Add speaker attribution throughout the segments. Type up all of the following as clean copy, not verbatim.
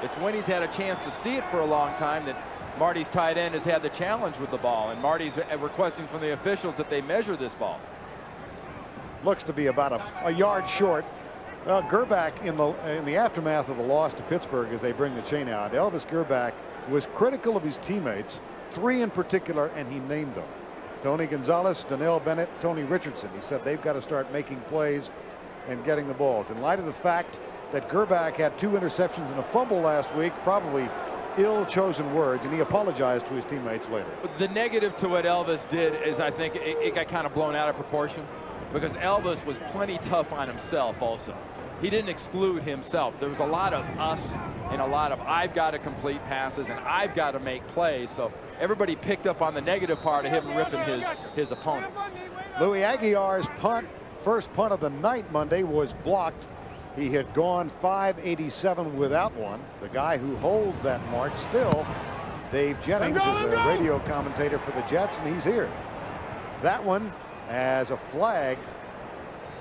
Speaker 1: It's when he's had a chance to see it for a long time that Marty's tight end has had the challenge with the ball, and Marty's requesting from the officials that they measure this ball.
Speaker 2: Looks to be about a yard short. Well, Gerbach in the aftermath of the loss to Pittsburgh, as they bring the chain out, Elvis Gerbach was critical of his teammates, 3 in particular, and he named them. Tony Gonzalez, Donnell Bennett, Tony Richardson. He said they've got to start making plays and getting the balls. In light of the fact that Gerbach had 2 interceptions and a fumble last week, probably ill-chosen words, and he apologized to his teammates later.
Speaker 1: The negative to what Elvis did is, I think it got kind of blown out of proportion, because Elvis was plenty tough on himself also. He didn't exclude himself. There was a lot of us and a lot of I've got to complete passes and I've got to make plays. So everybody picked up on the negative part of him ripping his opponents.
Speaker 2: Louis Aguiar's punt, first punt of the night Monday, was blocked. He had gone 587 without one. The guy who holds that mark still, Dave Jennings, is a radio commentator for the Jets, and he's here. That one, as a flag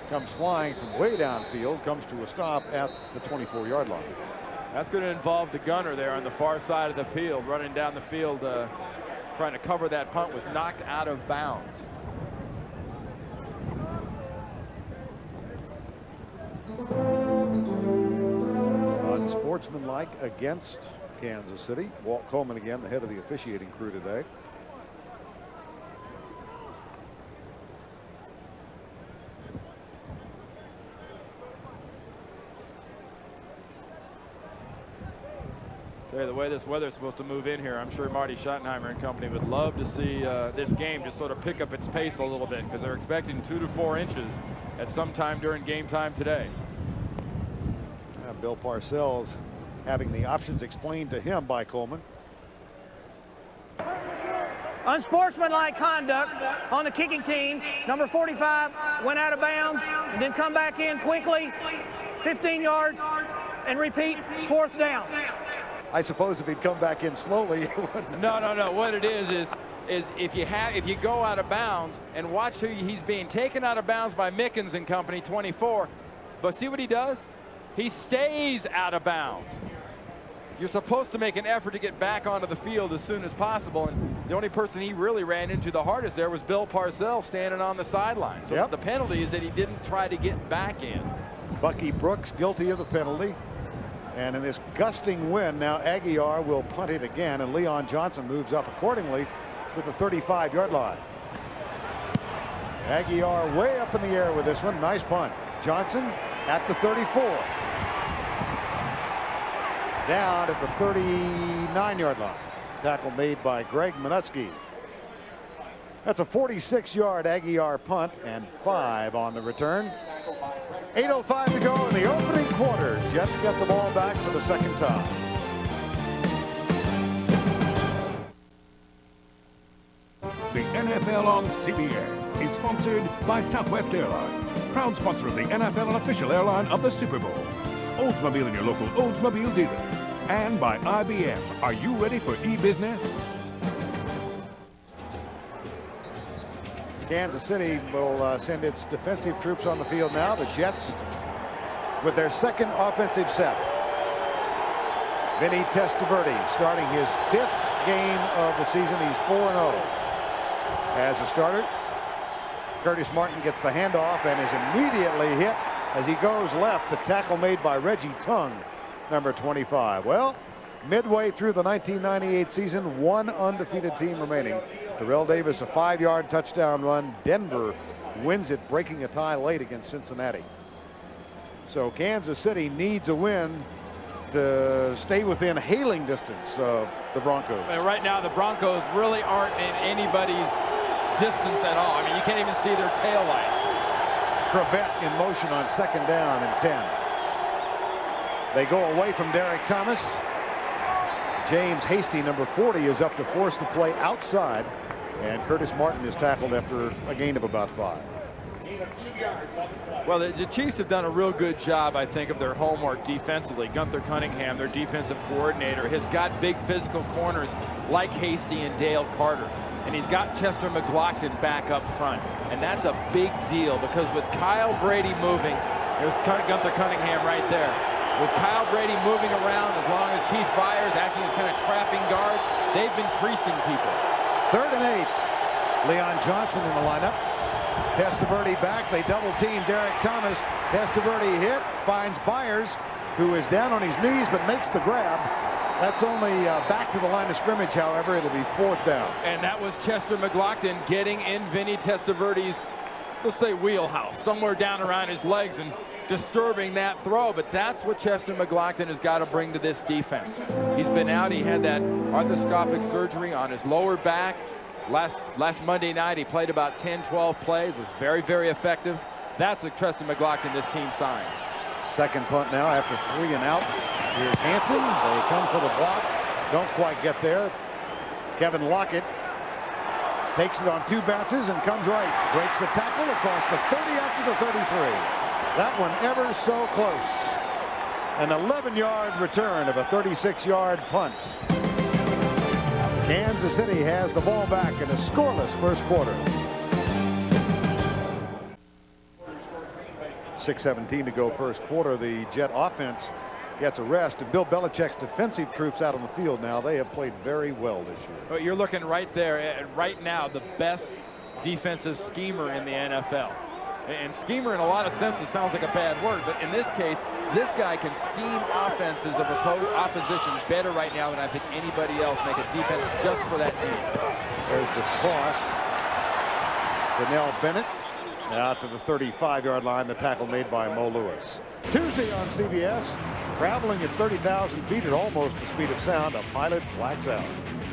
Speaker 2: comes flying from way downfield, comes to a stop at the 24-yard line.
Speaker 1: That's going to involve the gunner there on the far side of the field, running down the field, trying to cover that punt, was knocked out of bounds.
Speaker 2: Unsportsmanlike against Kansas City. Walt Coleman again, the head of the officiating crew today.
Speaker 1: The way this weather is supposed to move in here, I'm sure Marty Schottenheimer and company would love to see this game just sort of pick up its pace a little bit, because they're expecting 2 to 4 inches at some time during game time today.
Speaker 2: Bill Parcells having the options explained to him by Coleman.
Speaker 3: Unsportsmanlike conduct on the kicking team. Number 45 went out of bounds and then come back in quickly, 15 yards, and repeat, 4th down.
Speaker 2: I suppose if he'd come back in slowly, it wouldn't.
Speaker 1: No. What it is if you go out of bounds and watch who he's being taken out of bounds by Mickens and company, 24. But see what he does? He stays out of bounds. You're supposed to make an effort to get back onto the field as soon as possible, and the only person he really ran into the hardest there was Bill Parcells standing on the sideline. So the penalty is that he didn't try to get back in.
Speaker 2: Bucky Brooks guilty of the penalty. And in this gusting wind, now Aguiar will punt it again, and Leon Johnson moves up accordingly with the 35-yard line. Aguiar way up in the air with this one. Nice punt. Johnson at the 34. Down at the 39-yard line. Tackle made by Greg Minutsky. That's a 46-yard Aguiar punt and 5 on the return. 8:05 to go in the opening quarter. Jets get the ball back for the second time.
Speaker 4: The NFL on CBS is sponsored by Southwest Airlines, proud sponsor of the NFL and official airline of the Super Bowl. Oldsmobile in your local Oldsmobile dealers. And by IBM. Are you ready for e-business?
Speaker 2: Kansas City will send its defensive troops on the field now. The Jets with their second offensive set. Vinny Testaverde starting his 5th game of the season. He's 4-0 as a starter. Curtis Martin gets the handoff and is immediately hit as he goes left. The tackle made by Reggie Tongue, number 25. Well, midway through the 1998 season, 1 undefeated team remaining. Terrell Davis, a 5-yard touchdown run. Denver wins it, breaking a tie late against Cincinnati. So Kansas City needs a win to stay within hailing distance of the Broncos.
Speaker 1: And right now, the Broncos really aren't in anybody's distance at all. I mean, you can't even see their taillights.
Speaker 2: Crabette in motion on 2nd down and 10. They go away from Derek Thomas. James Hasty, number 40, is up to force the play outside, and Curtis Martin is tackled after a gain of about 5.
Speaker 1: Well, the Chiefs have done a real good job, I think, of their homework defensively. Gunther Cunningham, their defensive coordinator, has got big physical corners like Hasty and Dale Carter. And he's got Chester McLaughlin back up front. And that's a big deal, because with Kyle Brady moving, there's Gunther Cunningham right there. With Kyle Brady moving around, as long as Keith Byers acting as kind of trapping guards. They've been creasing people.
Speaker 2: 3rd and 8. Leon Johnson in the lineup. Testaverde back. They double team Derek Thomas. Testaverde hit, finds Byers, who is down on his knees but makes the grab. That's only back to the line of scrimmage, however. It'll be 4th down.
Speaker 1: And that was Chester McLaughlin getting in Vinny Testaverde's, let's say, wheelhouse, somewhere down around his legs and disturbing that throw. But that's what Chester McLaughlin has got to bring to this defense. He's been out. He had that arthroscopic surgery on his lower back. Last Monday night, he played about 10-12 plays, was very, very effective. That's a Chester McLaughlin this team signed.
Speaker 2: 2nd punt now after 3 and out. Here's Hansen. They come for the block. Don't quite get there. Kevin Lockett takes it on 2 bounces and comes right. Breaks the tackle across the 30 out to the 33. That one ever so close. An 11-yard return of a 36-yard punt. Kansas City has the ball back in a scoreless first quarter. 6:17 to go first quarter. The Jet offense gets a rest, and Bill Belichick's defensive troops out on the field now. They have played very well this year.
Speaker 1: Well, you're looking right there, right now, the best defensive schemer in the NFL. And schemer, in a lot of senses, sounds like a bad word, but in this case, this guy can scheme offenses of opposition better right now than I think anybody else. Make a defense just for that team.
Speaker 2: There's the toss. Donnell Bennett out to the 35-yard line. The tackle made by Mo Lewis. Tuesday on CBS, traveling at 30,000 feet at almost the speed of sound, a pilot blacks out.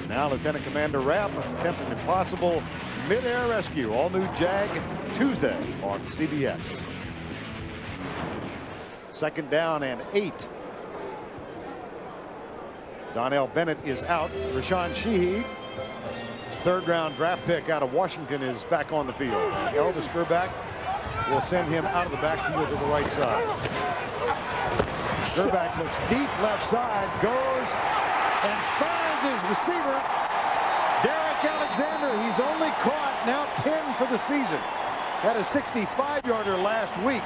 Speaker 2: Now Lieutenant Commander Rabb must attempt an impossible mid-air rescue. All new Jag Tuesday on CBS. 2nd down and 8. Donnell Bennett is out. Rashawn Sheehy, 3rd-round draft pick out of Washington, is back on the field. And Elvis Gerback will send him out of the backfield to the right side. Gerback looks deep left side, goes and finds his receiver, Derek Alexander. He's only caught now 10 for the season. Had a 65-yarder last week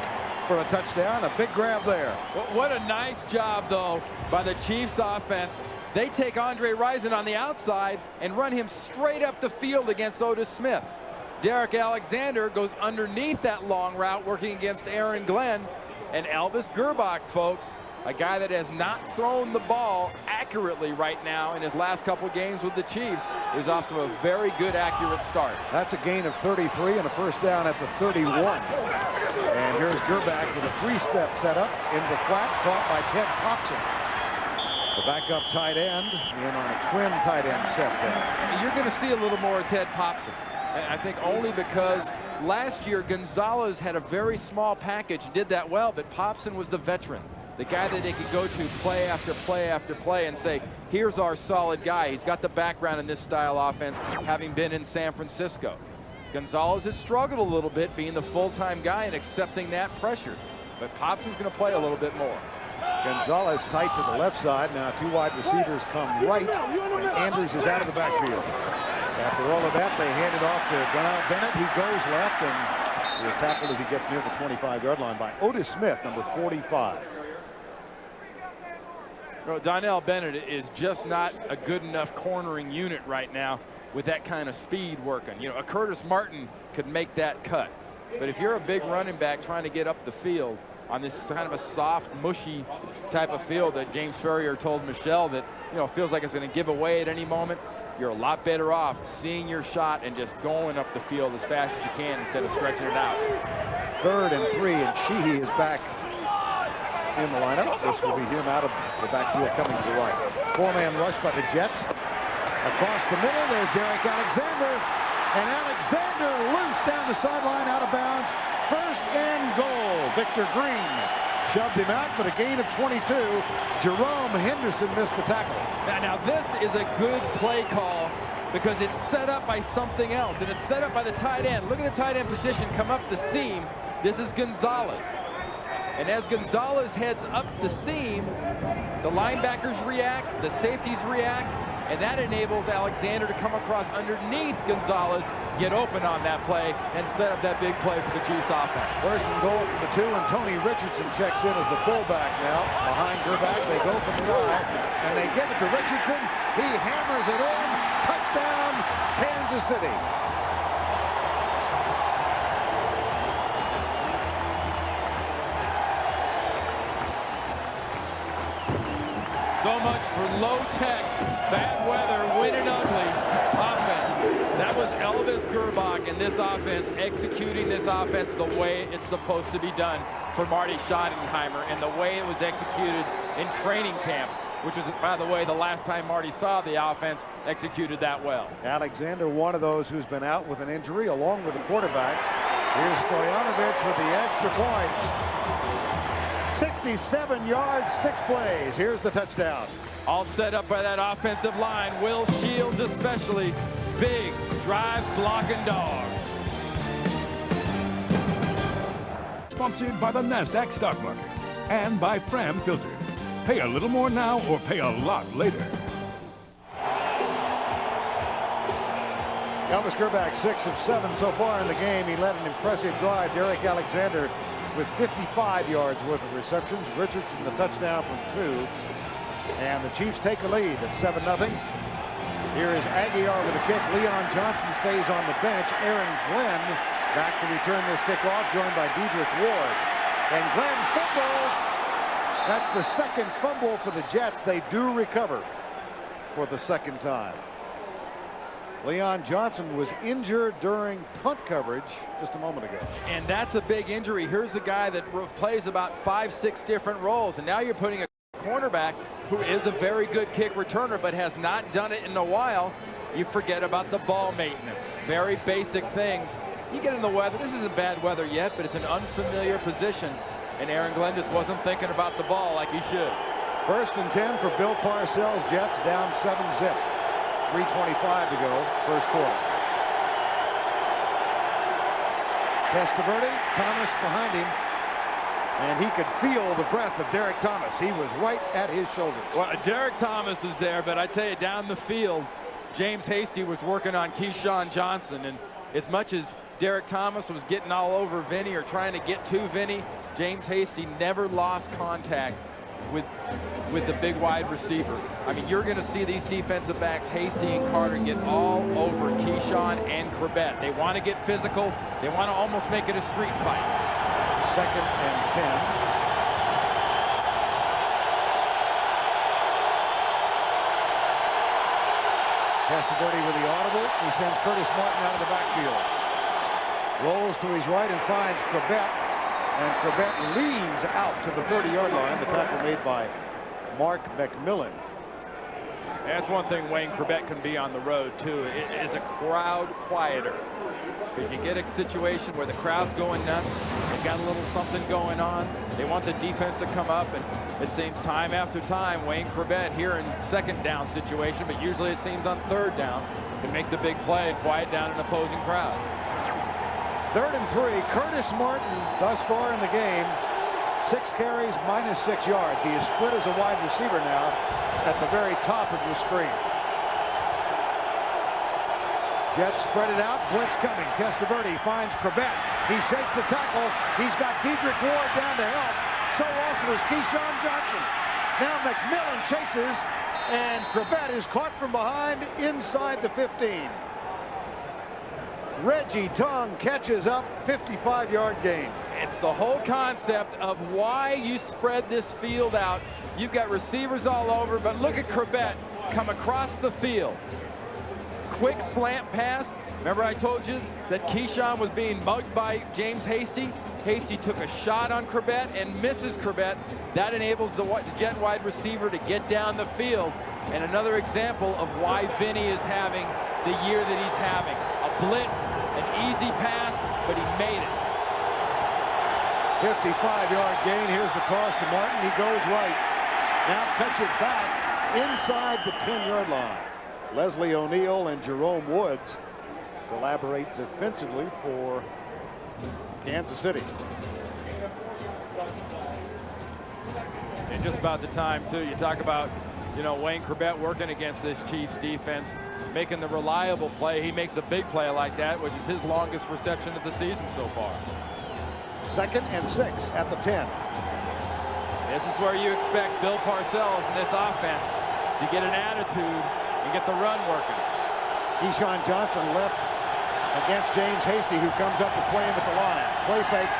Speaker 2: for a touchdown. A big grab there.
Speaker 1: What a nice job, though, by the Chiefs offense. They take Andre Rison on the outside and run him straight up the field against Otis Smith. Derek Alexander goes underneath that long route, working against Aaron Glenn. And Elvis Gerback, folks, a guy that has not thrown the ball accurately right now in his last couple games with the Chiefs, is off to a very good, accurate start.
Speaker 2: That's a gain of 33 and a first down at the 31. And here's Gerback with a 3-step setup into the flat, caught by Ted Popson. The backup tight end in on a twin tight end set there.
Speaker 1: You're going to see a little more of Ted Popson. I think only because last year Gonzalez had a very small package, did that well, but Popson was the veteran, the guy that they could go to play after play after play and say, here's our solid guy. He's got the background in this style offense, having been in San Francisco. Gonzalez has struggled a little bit being the full-time guy and accepting that pressure, but Popson's going to play a little bit more.
Speaker 2: Gonzalez tight to the left side. Now 2 wide receivers come right, and Andrews is out of the backfield. After all of that, they hand it off to Donnell Bennett. He goes left, and he was tackled as he gets near the 25-yard line by Otis Smith, number 45.
Speaker 1: Well, Donnell Bennett is just not a good enough cornering unit right now with that kind of speed working. You know, a Curtis Martin could make that cut. But if you're a big running back trying to get up the field on this kind of a soft, mushy type of field that James Ferrier told Michele that, you know, feels like it's going to give away at any moment, you're a lot better off seeing your shot and just going up the field as fast as you can instead of stretching it out.
Speaker 2: 3rd and 3, and Sheehy is back in the lineup. This will be him out of the backfield coming to the right. 4-man rush by the Jets. Across the middle, there's Derek Alexander. And Alexander loose down the sideline, out of bounds. 1st and goal. Victor Green shoved him out for the gain of 22. Jerome Henderson missed the tackle.
Speaker 1: Now this is a good play call because it's set up by something else, and it's set up by the tight end. Look at the tight end position come up the seam. This is Gonzalez. And as Gonzalez heads up the seam, the linebackers react, the safeties react, and that enables Alexander to come across underneath Gonzalez, get open on that play, and set up that big play for the Chiefs offense.
Speaker 2: First and goal from the 2, and Tony Richardson checks in as the fullback now. Behind Gerback, they go from the eye, and they give it to Richardson. He hammers it in. Touchdown, Kansas City.
Speaker 1: So much for low-tech, bad weather, win and ugly offense. That was Elvis Gerbach and this offense executing this offense the way it's supposed to be done for Marty Schottenheimer, and the way it was executed in training camp, which was, by the way, the last time Marty saw the offense executed that well.
Speaker 2: Alexander, one of those who's been out with an injury, along with the quarterback. Here's Stoyanovich with the extra point. 67 yards, 6 plays. Here's the touchdown.
Speaker 1: All set up by that offensive line. Will Shields especially. Big drive blocking dogs.
Speaker 4: Sponsored by the NASDAQ stock market and by Fram Filters. Pay a little more now or pay a lot later.
Speaker 2: Elvis Gerbach, 6 of 7 so far in the game. He led an impressive drive. Derek Alexander with 55 yards worth of receptions. Richardson the touchdown from 2. And the Chiefs take a lead at 7-0. Here is Aguiar with a kick. Leon Johnson stays on the bench. Aaron Glenn back to return this kickoff, joined by Dedrick Ward. And Glenn fumbles. That's the second fumble for the Jets. They do recover for the second time. Leon Johnson was injured during punt coverage just a moment ago.
Speaker 1: And that's a big injury. Here's a guy that plays about 5-6 different roles, and now you're putting a cornerback who is a very good kick returner but has not done it in a while. You forget about the ball maintenance. Very basic things. You get in the weather. This isn't bad weather yet, but it's an unfamiliar position, and Aaron Glenn just wasn't thinking about the ball like he should.
Speaker 2: 1st and 10 for Bill Parcells. Jets down 7-zip. 3:25 to go, first quarter. Testaverde, Thomas behind him, and he could feel the breath of Derek Thomas. He was right at his shoulders.
Speaker 1: Well, Derek Thomas was there, but I tell you, down the field, James Hasty was working on Keyshawn Johnson, and as much as Derek Thomas was getting all over Vinny or trying to get to Vinny, James Hasty never lost contact with the big wide receiver. I mean, you're going to see these defensive backs, Hasty and Carter, get all over Keyshawn and Corbett. They want to get physical. They want to almost make it a street fight.
Speaker 2: 2nd and 10. Testaverde with the audible. He sends Curtis Martin out of the backfield. Rolls to his right and finds Corbett. And Corbett leans out to the 30-yard line. The tackle made by Mark McMillan.
Speaker 1: That's one thing Wayne Corbett can be on the road, too. It is a crowd quieter. If you get a situation where the crowd's going nuts, they've got a little something going on, they want the defense to come up, and it seems time after time, Wayne Corbett here in 2nd down situation, but usually it seems on 3rd down, can make the big play and quiet down an opposing crowd.
Speaker 2: 3rd and 3. Curtis Martin thus far in the game, 6 carries, -6 yards. He is split as a wide receiver now at the very top of the screen. Jets spread it out. Blitz coming. Testaverde finds Corbett. He shakes the tackle. He's got Dedrick Ward down to help. So also is Keyshawn Johnson. Now McMillan chases, and Corbett is caught from behind inside the 15. Reggie Tongue catches up, 55-yard gain.
Speaker 1: It's the whole concept of why you spread this field out. You've got receivers all over, but look at Corbett come across the field. Quick slant pass. Remember I told you that Keyshawn was being mugged by James Hasty? Hasty took a shot on Corbett and misses Corbett. That enables the Jet wide receiver to get down the field. And another example of why Vinny is having the year that he's having. A blitz, an easy pass, but he made it.
Speaker 2: 55-yard gain. Here's the toss to Martin. He goes right. Now cuts it back inside the 10-yard line. Leslie O'Neal and Jerome Woods collaborate defensively for Kansas City.
Speaker 1: And just about the time, too. You talk about You know, Wayne Corbett working against this Chiefs defense, making the reliable play. He makes a big play like that, which is his longest reception of the season so far.
Speaker 2: 2nd and 6 at the 10.
Speaker 1: This is where you expect Bill Parcells and this offense to get an attitude and get the run working.
Speaker 2: Keyshawn Johnson left against James Hasty, who comes up to play him at the line. Play fake.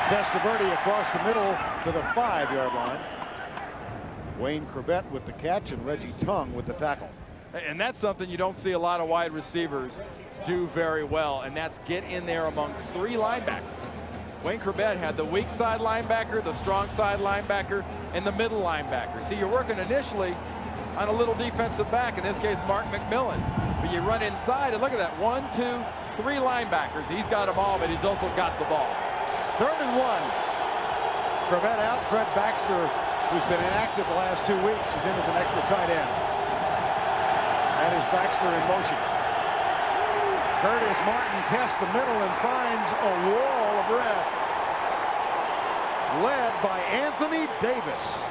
Speaker 2: Testaverde across the middle to the 5-yard line. Wayne Corbett with the catch and Reggie Tongue with the tackle.
Speaker 1: And that's something you don't see a lot of wide receivers do very well, and that's get in there among 3 linebackers. Wayne Corbett had the weak side linebacker, the strong side linebacker, and the middle linebacker. See, you're working initially on a little defensive back, in this case Mark McMillan. But you run inside and look at that, 1, 2, 3 linebackers. He's got them all, but he's also got the ball.
Speaker 2: 3rd and 1. Corbett out. Fred Baxter, who's been inactive the last 2 weeks, is in as an extra tight end. That is Baxter in motion. Curtis Martin tests the middle and finds a wall of red. Led by Anthony Davis.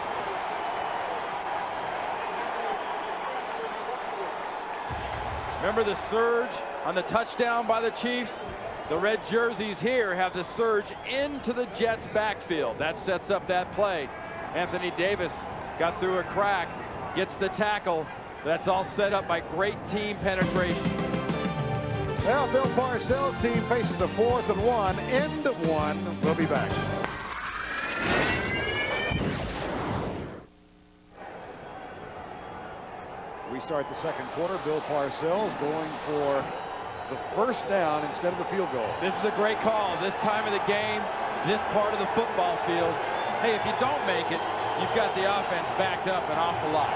Speaker 1: Remember the surge on the touchdown by the Chiefs? The red jerseys here have the surge into the Jets backfield. That sets up that play. Anthony Davis got through a crack, gets the tackle. That's all set up by great team penetration.
Speaker 2: Well, Bill Parcells' team faces the 4th and 1. End of 1. We'll be back. We start the 2nd quarter. Bill Parcells going for the 1st down instead of the field goal.
Speaker 1: This is a great call. This time of the game, this part of the football field. Hey, if you don't make it, you've got the offense backed up an awful lot.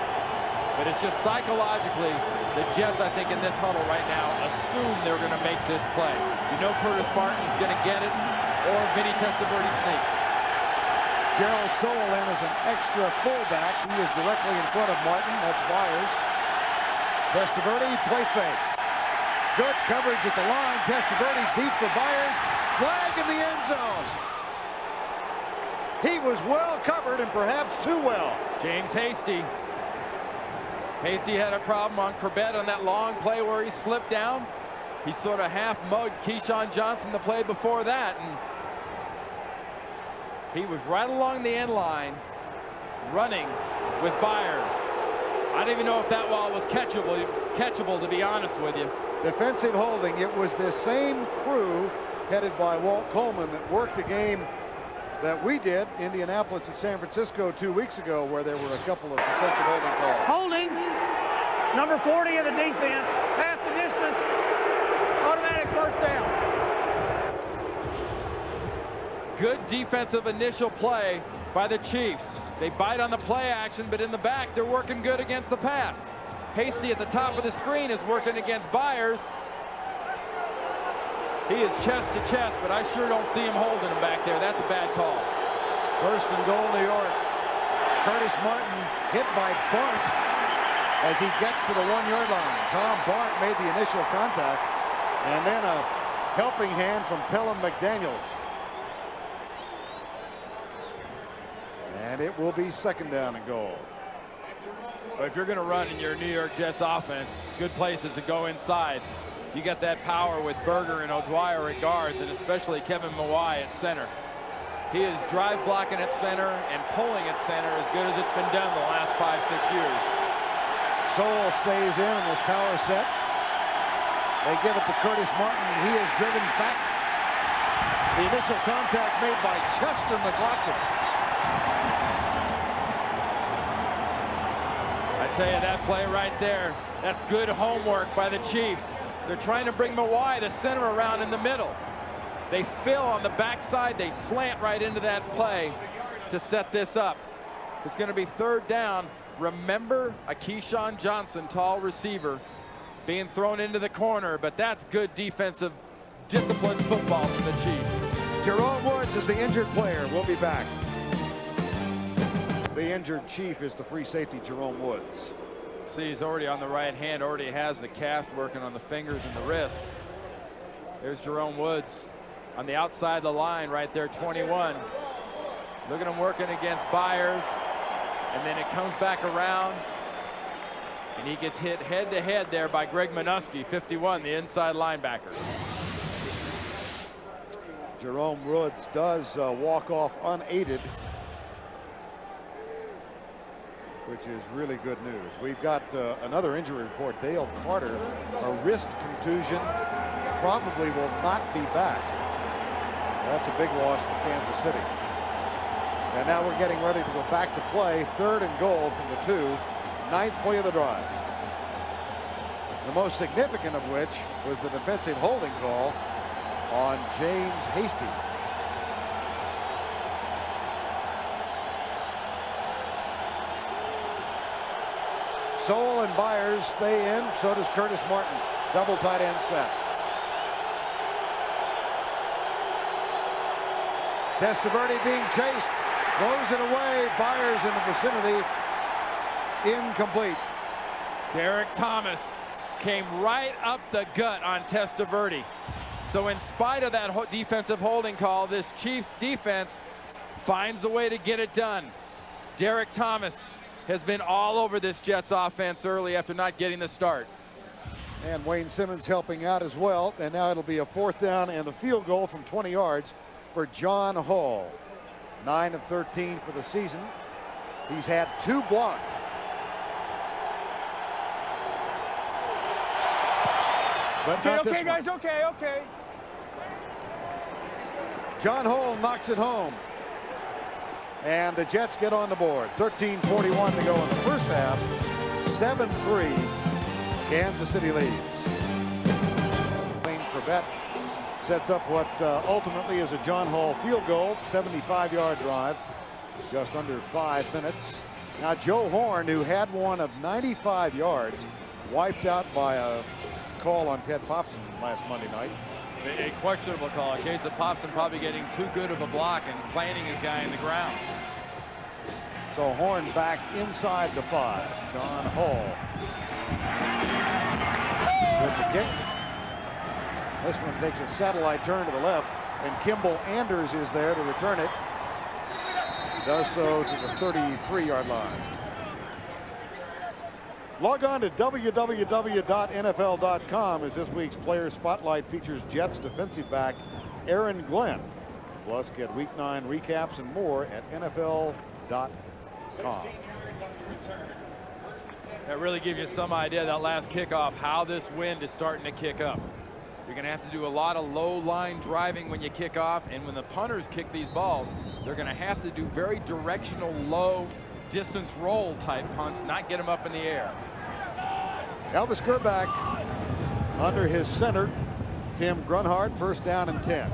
Speaker 1: But it's just psychologically, the Jets, I think, in this huddle right now, assume they're going to make this play. You know Curtis Martin is going to get it, or Vinny Testaverde sneak.
Speaker 2: Gerald Sowell in as an extra fullback. He is directly in front of Martin. That's Byers. Testaverde, play fake. Good coverage at the line. Testaverde deep for Byers. Flag in the end zone. He was well covered and perhaps too well.
Speaker 1: James Hasty. Hasty had a problem on Corbett on that long play where he slipped down. He sort of half-mugged Keyshawn Johnson the play before that, and he was right along the end line running with Byers. I don't even know if that ball was catchable, to be honest with you.
Speaker 2: Defensive holding. It was this same crew headed by Walt Coleman that worked the game that we did, Indianapolis and San Francisco 2 weeks ago, where there were a couple of defensive holding calls.
Speaker 3: Holding, number 40 of the defense, half the distance, automatic 1st down.
Speaker 1: Good defensive initial play by the Chiefs. They bite on the play action, but in the back, they're working good against the pass. Hasty at the top of the screen is working against Byers. He is chest to chest, but I sure don't see him holding him back there. That's a bad call.
Speaker 2: 1st and goal, New York. Curtis Martin hit by Bart as he gets to the 1-yard line. Tom Bart made the initial contact, and then a helping hand from Pelham McDaniels. And it will be 2nd down and goal.
Speaker 1: But if you're going to run in your New York Jets offense, good places to go inside. You got that power with Berger and O'Dwyer at guards, and especially Kevin Mawai at center. He is drive blocking at center and pulling at center as good as it's been done the last 5-6 years.
Speaker 2: Sowell stays in this power set. They give it to Curtis Martin. He is driven back. The initial contact made by Chester McLaughlin.
Speaker 1: I tell you, that play right there, that's good homework by the Chiefs. They're trying to bring Mawai, the center, around in the middle. They fill on the backside. They slant right into that play to set this up. It's going to be 3rd down. Remember a Keyshawn Johnson, tall receiver, being thrown into the corner, but that's good defensive, disciplined football from the Chiefs.
Speaker 2: Jerome Woods is the injured player. We'll be back. The injured Chief is the free safety, Jerome Woods.
Speaker 1: See, he's already on the right hand, already has the cast working on the fingers and the wrist. There's Jerome Woods on the outside of the line right there, 21. Look at him working against Byers, and then it comes back around. And he gets hit head-to-head there by Greg Minuski, 51, the inside linebacker.
Speaker 2: Jerome Woods does walk off unaided, which is really good news. We've got another injury report. Dale Carter, a wrist contusion, probably will not be back. That's a big loss for Kansas City. And now we're getting ready to go back to play. 3rd and goal from the 2. 9th play of the drive. The most significant of which was the defensive holding call on James Hasty. Sowell and Byers stay in. So does Curtis Martin. Double tight end set. Testaverde being chased. Throws it away. Byers in the vicinity. Incomplete.
Speaker 1: Derek Thomas came right up the gut on Testaverde. So in spite of that defensive holding call, this Chiefs defense finds a way to get it done. Derek Thomas has been all over this Jets offense early after not getting the start.
Speaker 2: And Wayne Simmons helping out as well. And now it'll be a 4th down and a field goal from 20 yards for John Hall. 9 of 13 for the season. He's had 2 blocked. But not this one.
Speaker 3: Guys, okay.
Speaker 2: John Hall knocks it home. And the Jets get on the board. 13:41 to go in the first half. 7-3. Kansas City leads. Wayne Corbett sets up what ultimately is a John Hall field goal. 75-yard drive. Just under 5 minutes. Now Joe Horn, who had one of 95 yards, wiped out by a call on Ted Popson last Monday night.
Speaker 1: A questionable call. A case of Popson probably getting too good of a block and planting his guy in the ground.
Speaker 2: So Horn back inside the 5. John Hall with the kick. This one takes a satellite turn to the left, and Kimball Anders is there to return it. Does so to the 33-yard line. Log on to www.nfl.com as this week's Player Spotlight features Jets defensive back Aaron Glenn. Plus, get Week 9 recaps and more at nfl.com.
Speaker 1: That really gives you some idea, that last kickoff, how this wind is starting to kick up. You're going to have to do a lot of low line driving when you kick off, and when the punters kick these balls, they're going to have to do very directional, low distance roll type punts, not get them up in the air.
Speaker 2: Elvis Gerback under his center, Tim Grunhard, 1st down and 10.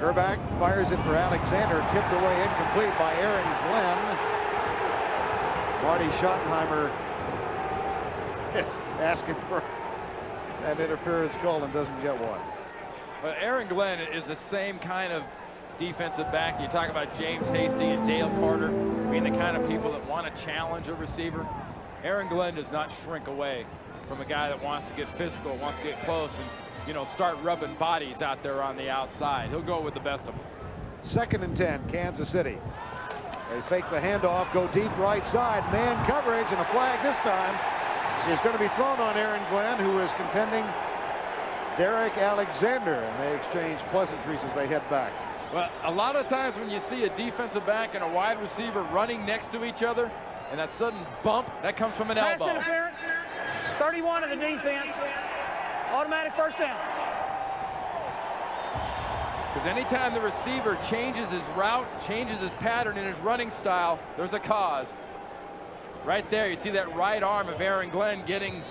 Speaker 2: Gerback fires it for Alexander, tipped away incomplete by Aaron Glenn. Marty Schottenheimer is asking for an interference call and doesn't get one.
Speaker 1: But Aaron Glenn is the same kind of defensive back. You talk about James Hasty and Dale Carter being the kind of people that want to challenge a receiver. Aaron Glenn does not shrink away from a guy that wants to get physical, wants to get close and, you know, start rubbing bodies out there on the outside. He'll go with the best of them. 2nd and 10, Kansas City. They fake the handoff, go deep right side, man coverage, and a flag this time is going to be thrown on Aaron Glenn, who is contending Derek Alexander, and they exchange pleasantries as they head back. Well, a lot of times when you see a defensive back and a wide receiver running next to each other, and that sudden bump, that comes from an elbow.
Speaker 3: Pass interference, 31 of the defense, automatic 1st down.
Speaker 1: Because anytime the receiver changes his route, changes his pattern in his running style, there's a cause. Right there, you see that right arm of Aaron Glenn getting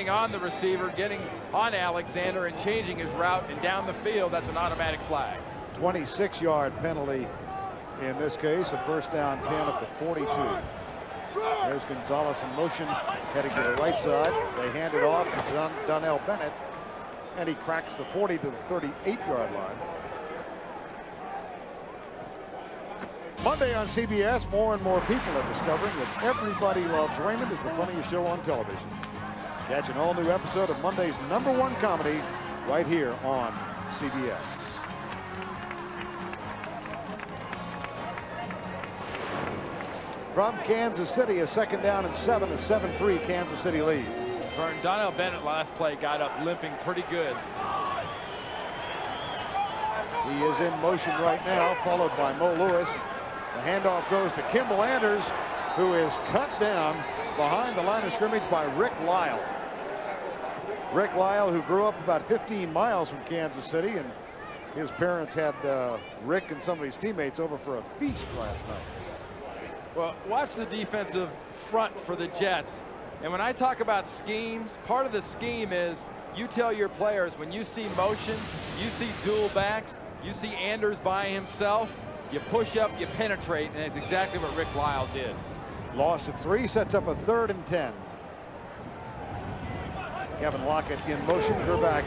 Speaker 1: on the receiver, getting on Alexander and changing his route, and down the field, that's an automatic flag.
Speaker 2: 26-yard penalty in this case, a 1st down 10 at the 42. There's Gonzalez in motion, heading to the right side. They hand it off to Donnell Bennett, and he cracks the 40 to the 38-yard line. Monday on CBS, more and more people are discovering that Everybody Loves Raymond is the funniest show on television. Catch an all-new episode of Monday's #1 comedy right here on CBS. from Kansas City. A 2nd down and 7, a 7-3 Kansas City lead.
Speaker 1: Verne, Donnell Bennett last play got up limping pretty good.
Speaker 2: He is in motion right now, followed by Mo Lewis. The handoff goes to Kimball Anders, who is cut down behind the line of scrimmage by Rick Lyle. Rick Lyle, who grew up about 15 miles from Kansas City, and his parents had Rick and some of his teammates over for a feast last night.
Speaker 1: Well, watch the defensive front for the Jets. And when I talk about schemes, part of the scheme is you tell your players when you see motion, you see dual backs, you see Anders by himself, you push up, you penetrate, and that's exactly what Rick Lyle did.
Speaker 2: Loss of 3 sets up a 3rd and 10. Kevin Lockett in motion. Gerback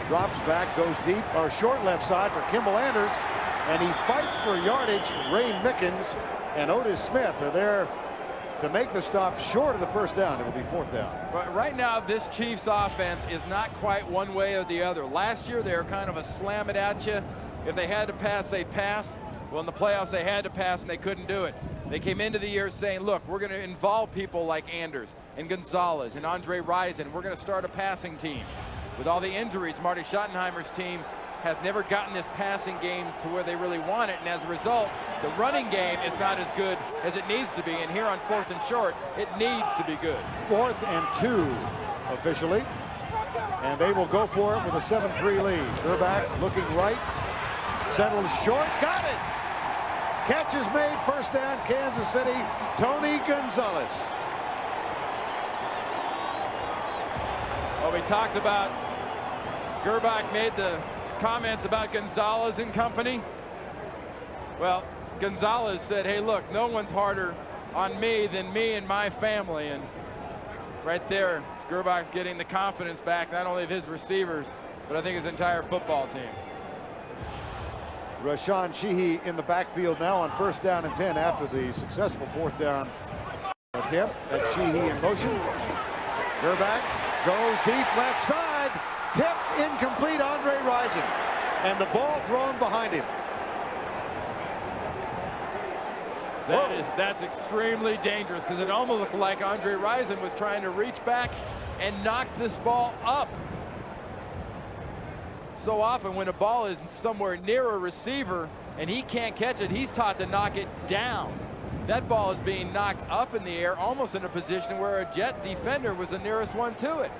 Speaker 2: drops back, goes deep, or short left side for Kimball Anders, and he fights for yardage. Ray Mickens and Otis Smith are there to make the stop short of the 1st down. It'll be 4th down.
Speaker 1: But right now, this Chiefs offense is not quite one way or the other. Last year, they were kind of a slam it at you. If they had to pass, they'd pass. Well, in the playoffs, they had to pass, and they couldn't do it. They came into the year saying, look, we're going to involve people like Anders and Gonzalez and Andre Rison. We're going to start a passing team. With all the injuries, Marty Schottenheimer's team has never gotten this passing game to where they really want it. And as a result, the running game is not as good as it needs to be. And here on 4th and short, it needs to be good.
Speaker 2: 4th and 2 officially. And they will go for it with a 7-3 lead. Gerback looking right. Settles short. Got it. Catch is made. 1st down, Kansas City. Tony Gonzalez.
Speaker 1: Well, we talked about Gerback made the comments about Gonzalez and company. Well, Gonzalez said, hey, look, no one's harder on me than me and my family. And right there, Gerback's getting the confidence back, not only of his receivers, but I think his entire football team.
Speaker 2: Rashawn Sheehy in the backfield now on 1st down and 10 after the successful 4th down attempt. That's Sheehy in motion. Gerback goes deep left side. Tipped, incomplete, Andre Rison. And the ball thrown behind him.
Speaker 1: That's extremely dangerous, because it almost looked like Andre Rison was trying to reach back and knock this ball up. So often when a ball is somewhere near a receiver and he can't catch it, he's taught to knock it down. That ball is being knocked up in the air, almost in a position where a Jet defender was the nearest one to it.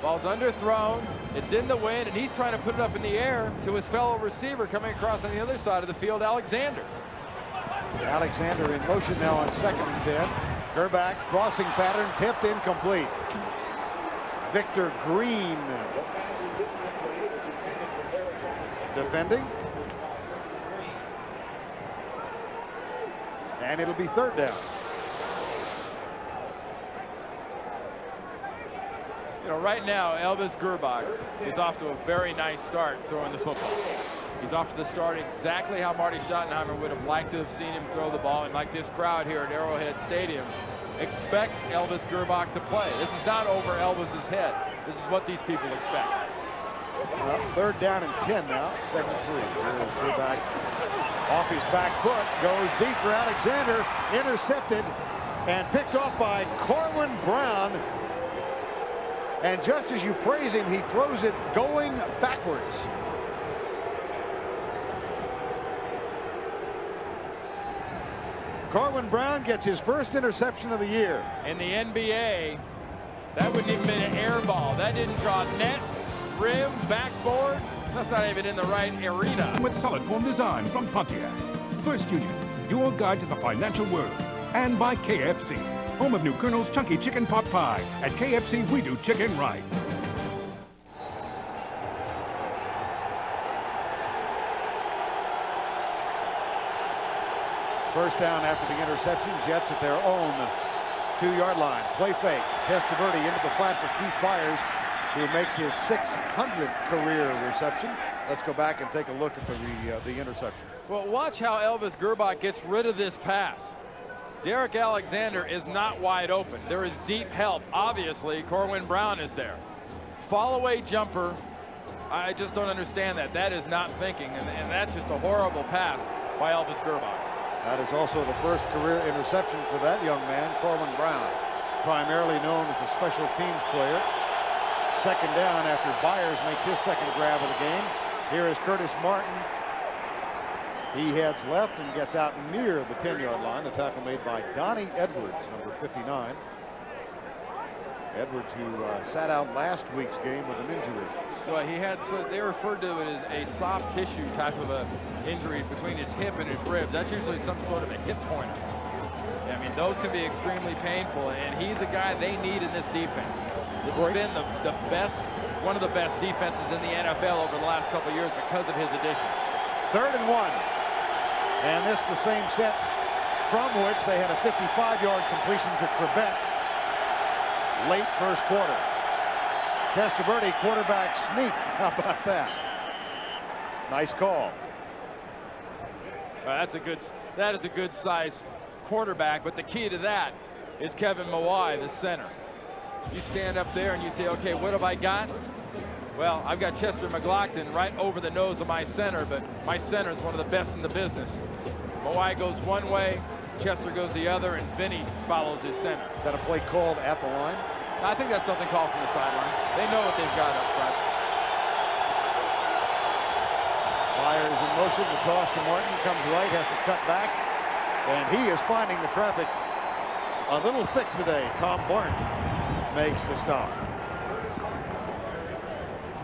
Speaker 1: Ball's underthrown, it's in the wind, and he's trying to put it up in the air to his fellow receiver coming across on the other side of the field, Alexander.
Speaker 2: Alexander in motion now on 2nd and 10. Gerback crossing pattern, tipped, incomplete. Victor Green defending. And it'll be 3rd down.
Speaker 1: You know, right now, Elvis Gerback is off to a very nice start throwing the football. He's off to the start exactly how Marty Schottenheimer would have liked to have seen him throw the ball, and like this crowd here at Arrowhead Stadium expects Elvis Gerback to play. This is not over Elvis's head. This is what these people expect.
Speaker 2: 3rd down and 10 now, 7-3. Here's Gerback off his back foot, goes deep for Alexander, intercepted and picked off by Corwin Brown. And just as you praise him, he throws it going backwards. Corwin Brown gets his 1st interception of the year.
Speaker 1: In the NBA, that wouldn't even be an air ball. That didn't draw net, rim, backboard. That's not even in the right arena.
Speaker 4: With solid form design from Pontiac. First Union, your guide to the financial world. And by KFC, home of new Colonel's Chunky Chicken Pot Pie. At KFC, we do chicken right.
Speaker 2: First down after the interception. Jets at their own 2-yard line. Play fake. Testaverde into the flat for Keith Byers, who makes his 600th career reception. Let's go back and take a look at the interception.
Speaker 1: Well, watch how Elvis Gerback gets rid of this pass. Derek Alexander is not wide open. There is deep help. Obviously, Corwin Brown is there. Fall away jumper. I just don't understand that. That is not thinking, and that's just a horrible pass by Elvis Gerback.
Speaker 2: That is also the first career interception for that young man, Coleman Brown, primarily known as a special teams player. Second down after Byers makes his second grab of the game. Here is Curtis Martin. He heads left and gets out near the 10-yard line. The tackle made by Donnie Edwards, number 59. Edwards, who sat out last week's game with an injury.
Speaker 1: Well, he had, so they referred to it as a soft tissue type of a injury between his hip and his ribs. That's usually some sort of a hip pointer. I mean, those can be extremely painful, and he's a guy they need in this defense. This has been the best, one of the best defenses in the NFL over the last couple of years because of his addition.
Speaker 2: 3rd and 1. And this the same set from which they had a 55-yard completion to Corbett late first quarter. Testaverde, quarterback sneak. How about that? Nice call.
Speaker 1: That is a good size quarterback, but the key to that is Kevin Mawai, the center. You stand up there and you say, okay, what have I got? Well, I've got Chester McLaughlin right over the nose of my center, but my center is one of the best in the business. Mawai goes one way, Chester goes the other, and Vinny follows his center.
Speaker 2: Is that a play called at the line?
Speaker 1: I think that's something called from the sideline. They know what they've got up front.
Speaker 2: Byers in motion, the toss to Martin, comes right, has to cut back, and he is finding the traffic a little thick today. Tom Barnt makes the stop.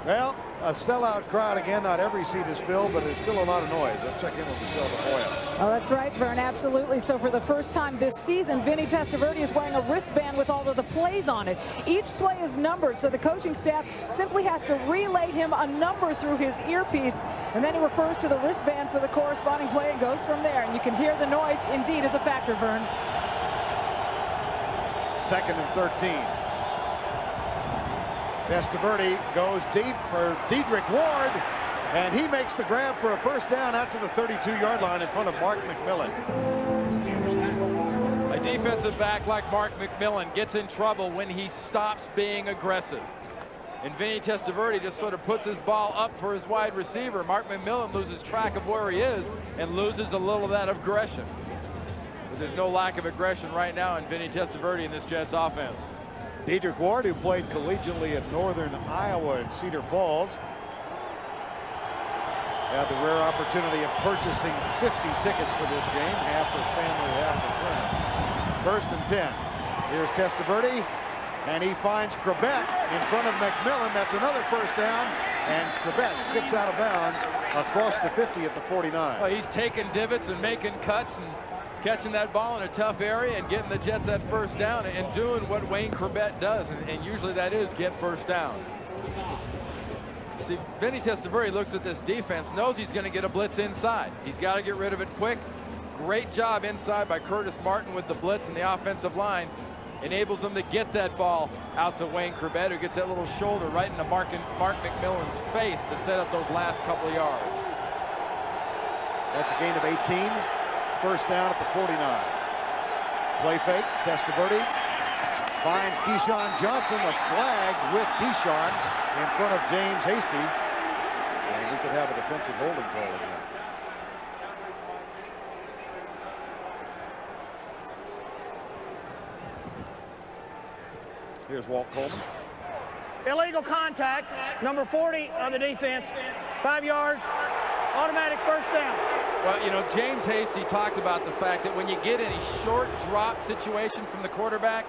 Speaker 2: Well, a sellout crowd again. Not every seat is filled, but there's still a lot of noise. Let's check in with Michele Tafoya.
Speaker 5: Oh, that's right, Verne, absolutely. So for the first time this season, Vinny Testaverde is wearing a wristband with all of the plays on it. Each play is numbered, so the coaching staff simply has to relay him a number through his earpiece, and then he refers to the wristband for the corresponding play and goes from there. And you can hear the noise indeed is a factor, Verne.
Speaker 2: 2nd and 13. Testaverde goes deep for Dedrick Ward, and he makes the grab for a first down out to the 32-yard line in front of Mark McMillan.
Speaker 1: A defensive back like Mark McMillan gets in trouble when he stops being aggressive. And Vinny Testaverde just sort of puts his ball up for his wide receiver. Mark McMillan loses track of where he is and loses a little of that aggression. But there's no lack of aggression right now in Vinny Testaverde in this Jets offense.
Speaker 2: Dedrick Ward, who played collegiately at Northern Iowa and Cedar Falls, had the rare opportunity of purchasing 50 tickets for this game, half for family, half for friends. 1st and 10. Here's Testaverde, and he finds Corbett in front of McMillan. That's another first down, and Corbett skips out of bounds across the 50 at the 49.
Speaker 1: Well, he's taking divots and making cuts and catching that ball in a tough area and getting the Jets that first down and doing what Wayne Corbett does, and usually that is get first downs. See, Vinny Testaverde looks at this defense, knows he's going to get a blitz inside. He's got to get rid of it quick. Great job inside by Curtis Martin with the blitz, and the offensive line enables them to get that ball out to Wayne Corbett, who gets that little shoulder right into Mark McMillan's face to set up those last couple of yards.
Speaker 2: That's a gain of 18. First down at the 49. Play fake. Testaverde finds Keyshawn Johnson. A flag with Keyshawn in front of James Hasty. And we could have a defensive holding call again. Here's Walt Coleman.
Speaker 3: Illegal contact, number 40 of the defense. 5 yards, automatic first down.
Speaker 1: Well, you know, James Hasty talked about the fact that when you get in a short drop situation from the quarterback,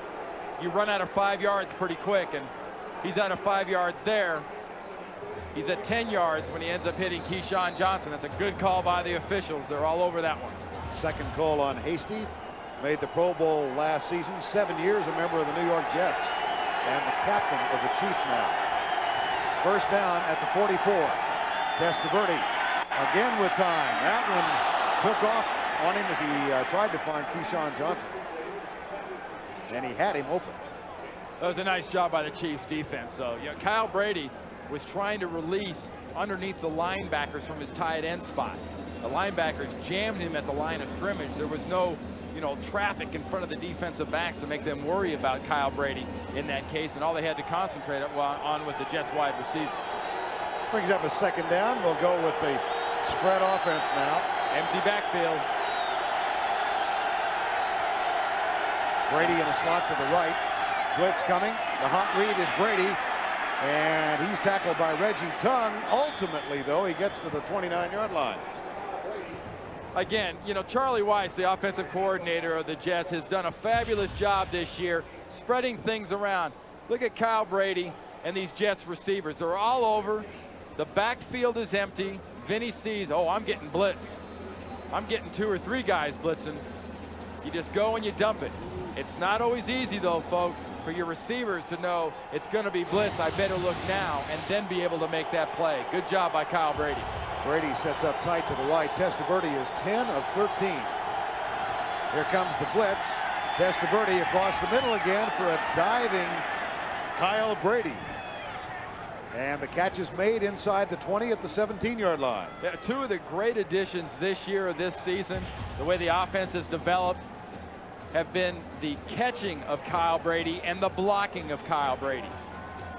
Speaker 1: you run out of 5 yards pretty quick, and he's out of 5 yards there. He's at 10 yards when he ends up hitting Keyshawn Johnson. That's a good call by the officials. They're all over that one.
Speaker 2: Second call on Hasty. Made the Pro Bowl last season. 7 years a member of the New York Jets and the captain of the Chiefs now. First down at the 44. Testaverde again with time. That one took off on him as he tried to find Keyshawn Johnson. And he had him open.
Speaker 1: That was a nice job by the Chiefs defense. So, you know, Kyle Brady was trying to release underneath the linebackers from his tight end spot. The linebackers jammed him at the line of scrimmage. There was no, you know, traffic in front of the defensive backs to make them worry about Kyle Brady in that case, and all they had to concentrate on was the Jets wide receiver.
Speaker 2: Brings up a second down. We'll go with the spread offense now.
Speaker 1: Empty backfield.
Speaker 2: Brady in a slot to the right. Blitz coming. The hot read is Brady. And he's tackled by Reggie Tongue. Ultimately, though, he gets to the 29-yard line.
Speaker 1: Again, you know, Charlie Weiss, the offensive coordinator of the Jets, has done a fabulous job this year spreading things around. Look at Kyle Brady and these Jets receivers. They're all over. The backfield is empty. Vinny sees, oh, I'm getting blitz. I'm getting 2 or 3 guys blitzing. You just go and you dump it. It's not always easy, though, folks, for your receivers to know it's going to be blitz. I better look now and then be able to make that play. Good job by Kyle Brady.
Speaker 2: Brady sets up tight to the right. Testaverde is 10 of 13. Here comes the blitz. Testaverde across the middle again for a diving Kyle Brady. And the catch is made inside the 20 at the 17-yard line.
Speaker 1: Yeah, 2 of the great additions this year or this season, the way the offense has developed, have been the catching of Kyle Brady and the blocking of Kyle Brady.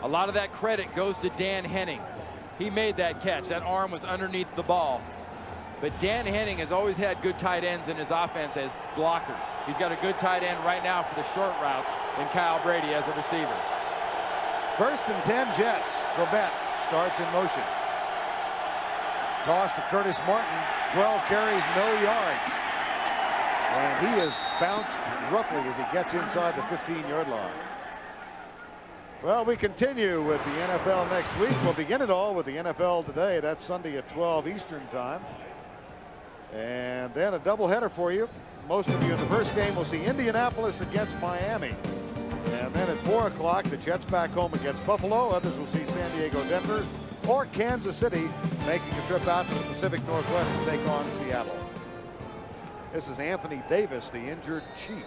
Speaker 1: A lot of that credit goes to Dan Henning. He made that catch. That arm was underneath the ball. But Dan Henning has always had good tight ends in his offense as blockers. He's got a good tight end right now for the short routes in Kyle Brady as a receiver.
Speaker 2: 1st and 10 Jets. Corbett starts in motion. Toss to Curtis Martin. 12 carries, no yards. And he is bounced roughly as he gets inside the 15-yard line. Well, we continue with the NFL next week. We'll begin it all with the NFL today. That's Sunday at 12 Eastern time. And then a doubleheader for you. Most of you in the first game will see Indianapolis against Miami. And then at 4 o'clock, the Jets back home against Buffalo. Others will see San Diego, Denver, or Kansas City making a trip out to the Pacific Northwest to take on Seattle. This is Anthony Davis, the injured chief.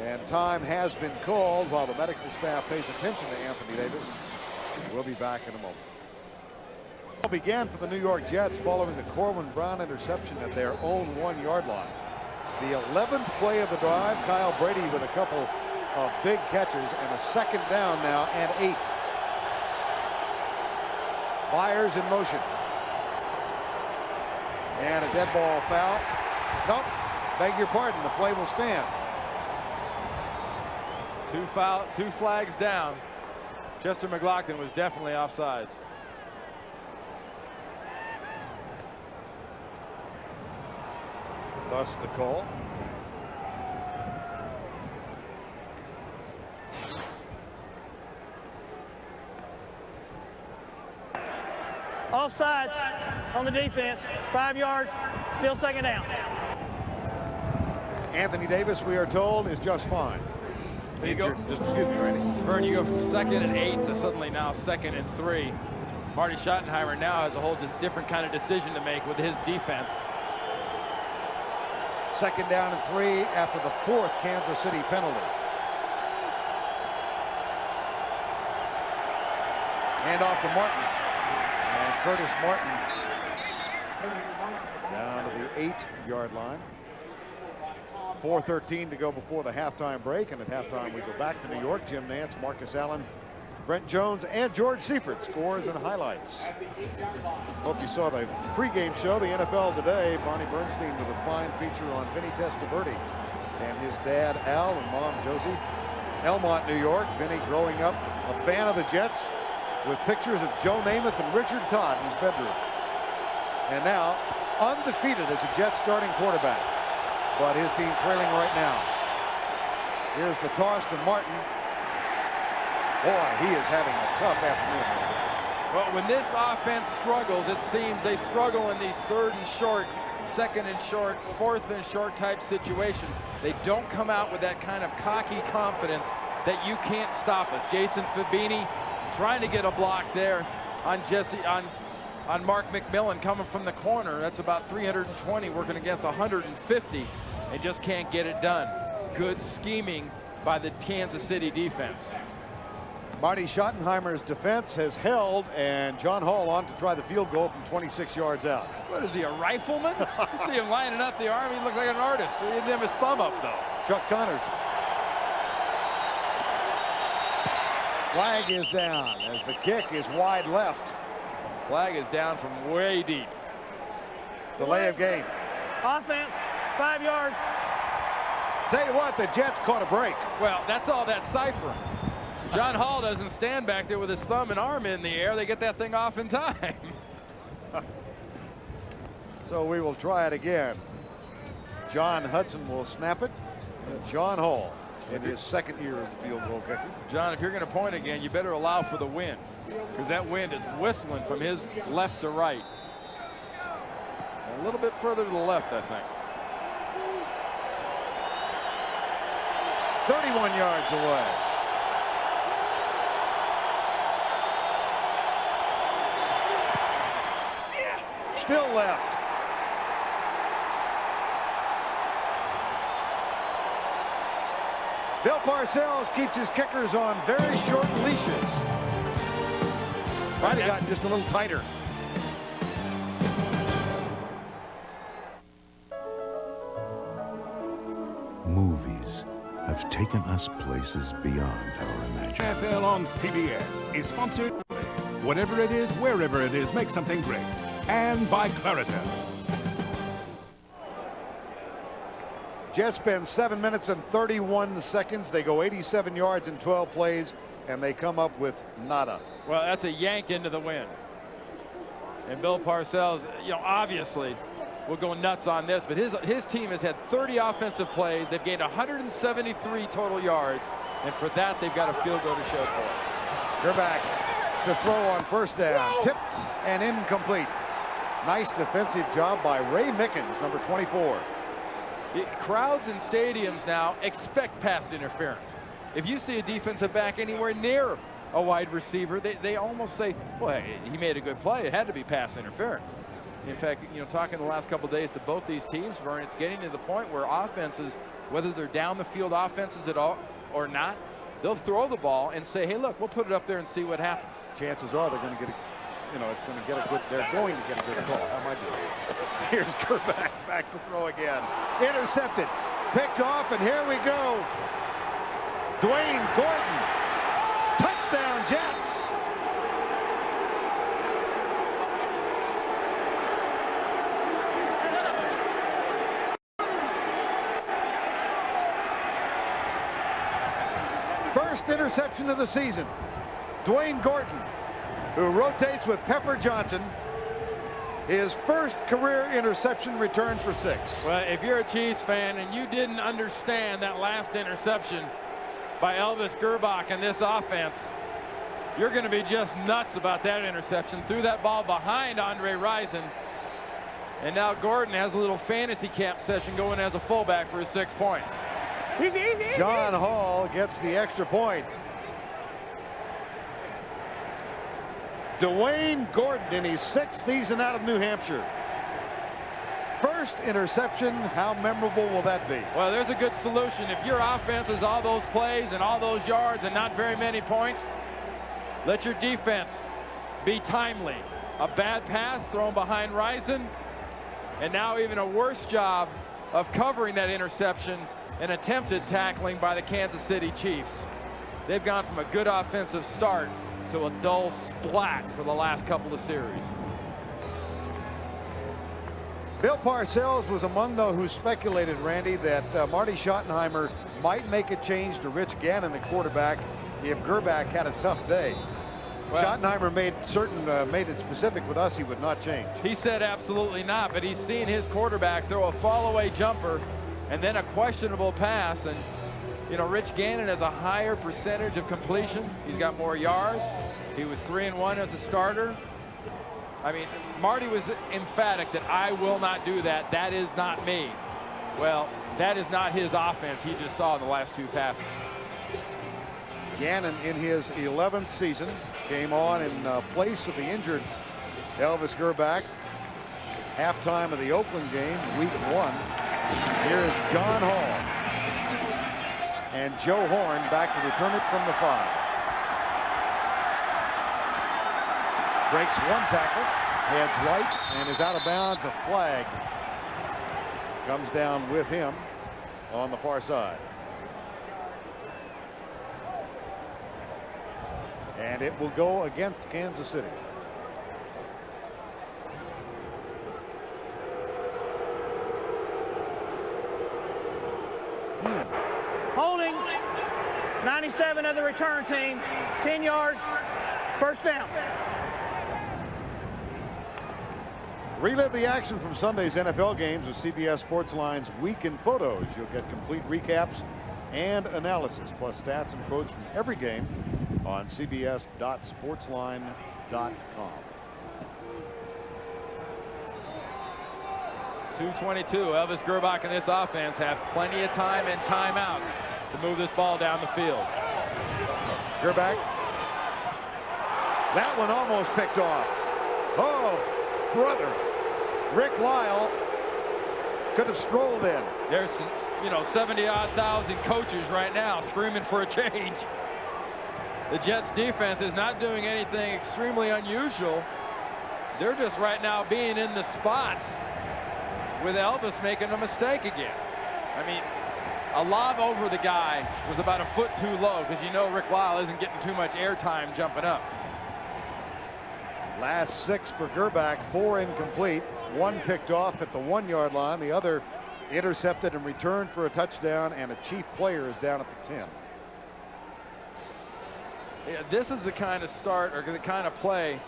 Speaker 2: And time has been called while the medical staff pays attention to Anthony Davis. We'll be back in a moment. It began for the New York Jets following the Corwin Brown interception at their own 1-yard line. The 11th play of the drive, Kyle Brady with a couple of big catches and a 2nd down now and 8. Byers in motion. And a dead ball foul. Nope, beg your pardon, the play will stand.
Speaker 1: 2 flags down. Chester McLaughlin was definitely offsides.
Speaker 2: Thus the call.
Speaker 3: Offside on the defense. 5 yards, still 2nd down.
Speaker 2: Anthony Davis, we are told, is just fine.
Speaker 1: There you go.
Speaker 2: Just excuse me, Randy.
Speaker 1: Verne, you go from 2nd and 8 to suddenly now 2nd and 3. Marty Schottenheimer now has a whole different kind of decision to make with his defense.
Speaker 2: 2nd down and 3 after the 4th Kansas City penalty. Hand off to Martin. And Curtis Martin down to the 8-yard line. 4:13 to go before the halftime break, and at halftime we go back to New York. Jim Nantz, Marcus Allen, Brent Jones, and George Seifert. Scores and highlights. Hope you saw the pregame show, the NFL Today. Bonnie Bernstein with a fine feature on Vinny Testaverde and his dad Al and mom Josie. Elmont, New York. Vinny growing up a fan of the Jets with pictures of Joe Namath and Richard Todd in his bedroom. And now undefeated as a Jets starting quarterback. But his team trailing right now. Here's the toss to Martin. Boy, he is having a tough afternoon.
Speaker 1: Well, when this offense struggles, it seems they struggle in these 3rd and short, 2nd and short, 4th and short type situations. They don't come out with that kind of cocky confidence that you can't stop us. Jason Fabini trying to get a block there on on Mark McMillan coming from the corner. That's about 320 working against 150. They just can't get it done. Good scheming by the Kansas City defense.
Speaker 2: Marty Schottenheimer's defense has held, and John Hall on to try the field goal from 26 yards out.
Speaker 1: What is he, a rifleman? You see him lining up the arm. He looks like an artist. He didn't have his thumb up, though.
Speaker 2: Chuck Connors. Flag is down as the kick is wide left.
Speaker 1: Flag is down from way deep.
Speaker 2: Delay of game.
Speaker 3: Offense, 5 yards.
Speaker 2: Tell you what, the Jets caught a break.
Speaker 1: Well, that's all that ciphering. John Hall doesn't stand back there with his thumb and arm in the air. They get that thing off in time.
Speaker 2: So we will try it again. John Hudson will snap it. John Hall in his second year as a field goal kicker.
Speaker 1: John, if you're going to point again, you better allow for the wind, because that wind is whistling from his left to right. A little bit further to the left, I think.
Speaker 2: 31 yards away. Still left. Bill Parcells keeps his kickers on very short leashes. Might have gotten just a little tighter.
Speaker 6: Movies have taken us places beyond our imagination.
Speaker 4: NFL on CBS is sponsored, whatever it is, wherever it is, make something great. And by Claritin.
Speaker 2: Jets spend 7 minutes and 31 seconds. They go 87 yards in 12 plays, and they come up with nada.
Speaker 1: Well, that's a yank into the wind. And Bill Parcells, you know, obviously will go nuts on this, but his team has had 30 offensive plays. They've gained 173 total yards, and for that, they've got a field goal to show for it.
Speaker 2: Gerback to throw on first down. Tipped and incomplete. Nice defensive job by Ray Mickens, number 24.
Speaker 1: Crowds in stadiums now expect pass interference. If you see a defensive back anywhere near a wide receiver, they almost say, well, hey, he made a good play. It had to be pass interference. In fact, you know, talking the last couple of days to both these teams, Verne, it's getting to the point where offenses, whether they're down the field offenses at all or not, they'll throw the ball and say, hey, look, we'll put it up there and see what happens.
Speaker 2: Chances are they're going to get a, you know, it's going to get a good, they're going to get a good call. How am I doing? Here's Gerback back to throw again. Intercepted, picked off, and here we go. Dwayne Gordon, touchdown Jets. First interception of the season. Dwayne Gordon, who rotates with Pepper Johnson, his first career interception return for 6.
Speaker 1: Well, if you're a Chiefs fan and you didn't understand that last interception by Elvis Gerbach in this offense, you're going to be just nuts about that interception. Threw that ball behind Andre Rison, and now Gordon has a little fantasy camp session going as a fullback for his 6 points.
Speaker 2: John Hall gets the extra point. Dwayne Gordon in his 6th season out of New Hampshire. First interception, how memorable will that be?
Speaker 1: Well, there's a good solution. If your offense is all those plays and all those yards and not very many points, let your defense be timely. A bad pass thrown behind Rison, and now even a worse job of covering that interception and attempted tackling by the Kansas City Chiefs. They've gone from a good offensive start to a dull splat for the last couple of series.
Speaker 2: Bill Parcells was among those who speculated, Randy, that Marty Schottenheimer might make a change to Rich Gannon, the quarterback, if Gerback had a tough day. Well, Schottenheimer made it specific with us he would not change.
Speaker 1: He said absolutely not, but he's seen his quarterback throw a fall-away jumper and then a questionable pass, and you know, Rich Gannon has a higher percentage of completion. He's got more yards. He was 3-1 as a starter. I mean, Marty was emphatic that I will not do that. That is not me. Well, that is not his offense he just saw in the last 2 passes.
Speaker 2: Gannon in his 11th season came on in place of the injured Elvis Gerback. Halftime of the Oakland game, week 1. Here's John Hall. And Joe Horn back to return it from the 5. Breaks 1 tackle, heads right, and is out of bounds. A flag comes down with him on the far side. And it will go against Kansas City.
Speaker 3: Holding 97 of the return team, 10 yards, first down.
Speaker 2: Relive the action from Sunday's NFL games with CBS Sportsline's Weekend Photos. You'll get complete recaps and analysis, plus stats and quotes from every game on cbs.sportsline.com.
Speaker 1: 2:22. Elvis Gerbach and this offense have plenty of time and timeouts to move this ball down the field.
Speaker 2: Gerbach. That one almost picked off. Oh, brother. Rick Lyle could have strolled in.
Speaker 1: There's, 70-odd thousand coaches right now screaming for a change. The Jets defense is not doing anything extremely unusual. They're just right now being in the spots with Elvis making a mistake again. I mean, a lob over the guy was about a foot too low because Rick Lyle isn't getting too much airtime jumping up.
Speaker 2: Last 6 for Gerbach, 4 incomplete. 1 picked off at the 1-yard line. The other intercepted and returned for a touchdown, and a chief player is down at the 10.
Speaker 1: Yeah, this is the kind of start or the kind of play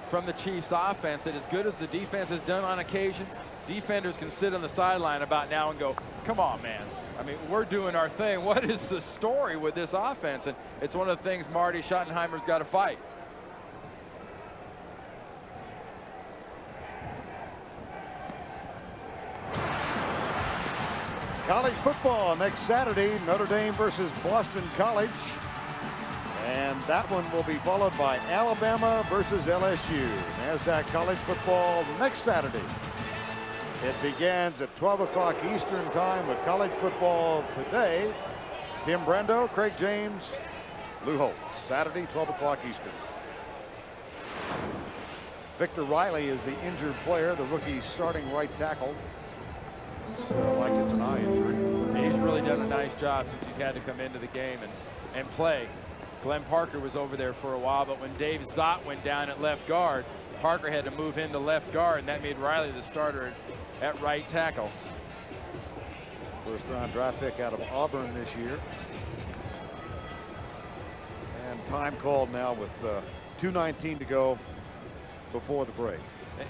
Speaker 1: from the Chiefs offense that, as good as the defense has done on occasion, defenders can sit on the sideline about now and go, come on, man. I mean, we're doing our thing. What is the story with this offense? And it's one of the things Marty Schottenheimer's got to fight.
Speaker 2: College football next Saturday, Notre Dame versus Boston College. And that one will be followed by Alabama versus LSU. NASDAQ college football next Saturday. It begins at 12 o'clock Eastern time with college football today. Tim Brando, Craig James, Lou Holtz. Saturday, 12 o'clock Eastern. Victor Riley is the injured player, the rookie starting right tackle. It's like it's an eye injury.
Speaker 1: He's really done a nice job since he's had to come into the game and play. Glenn Parker was over there for a while, but when Dave Zott went down at left guard, Parker had to move into left guard, and that made Riley the starter at right tackle.
Speaker 2: First round draft pick out of Auburn this year. And time called now with 2:19 to go before the break.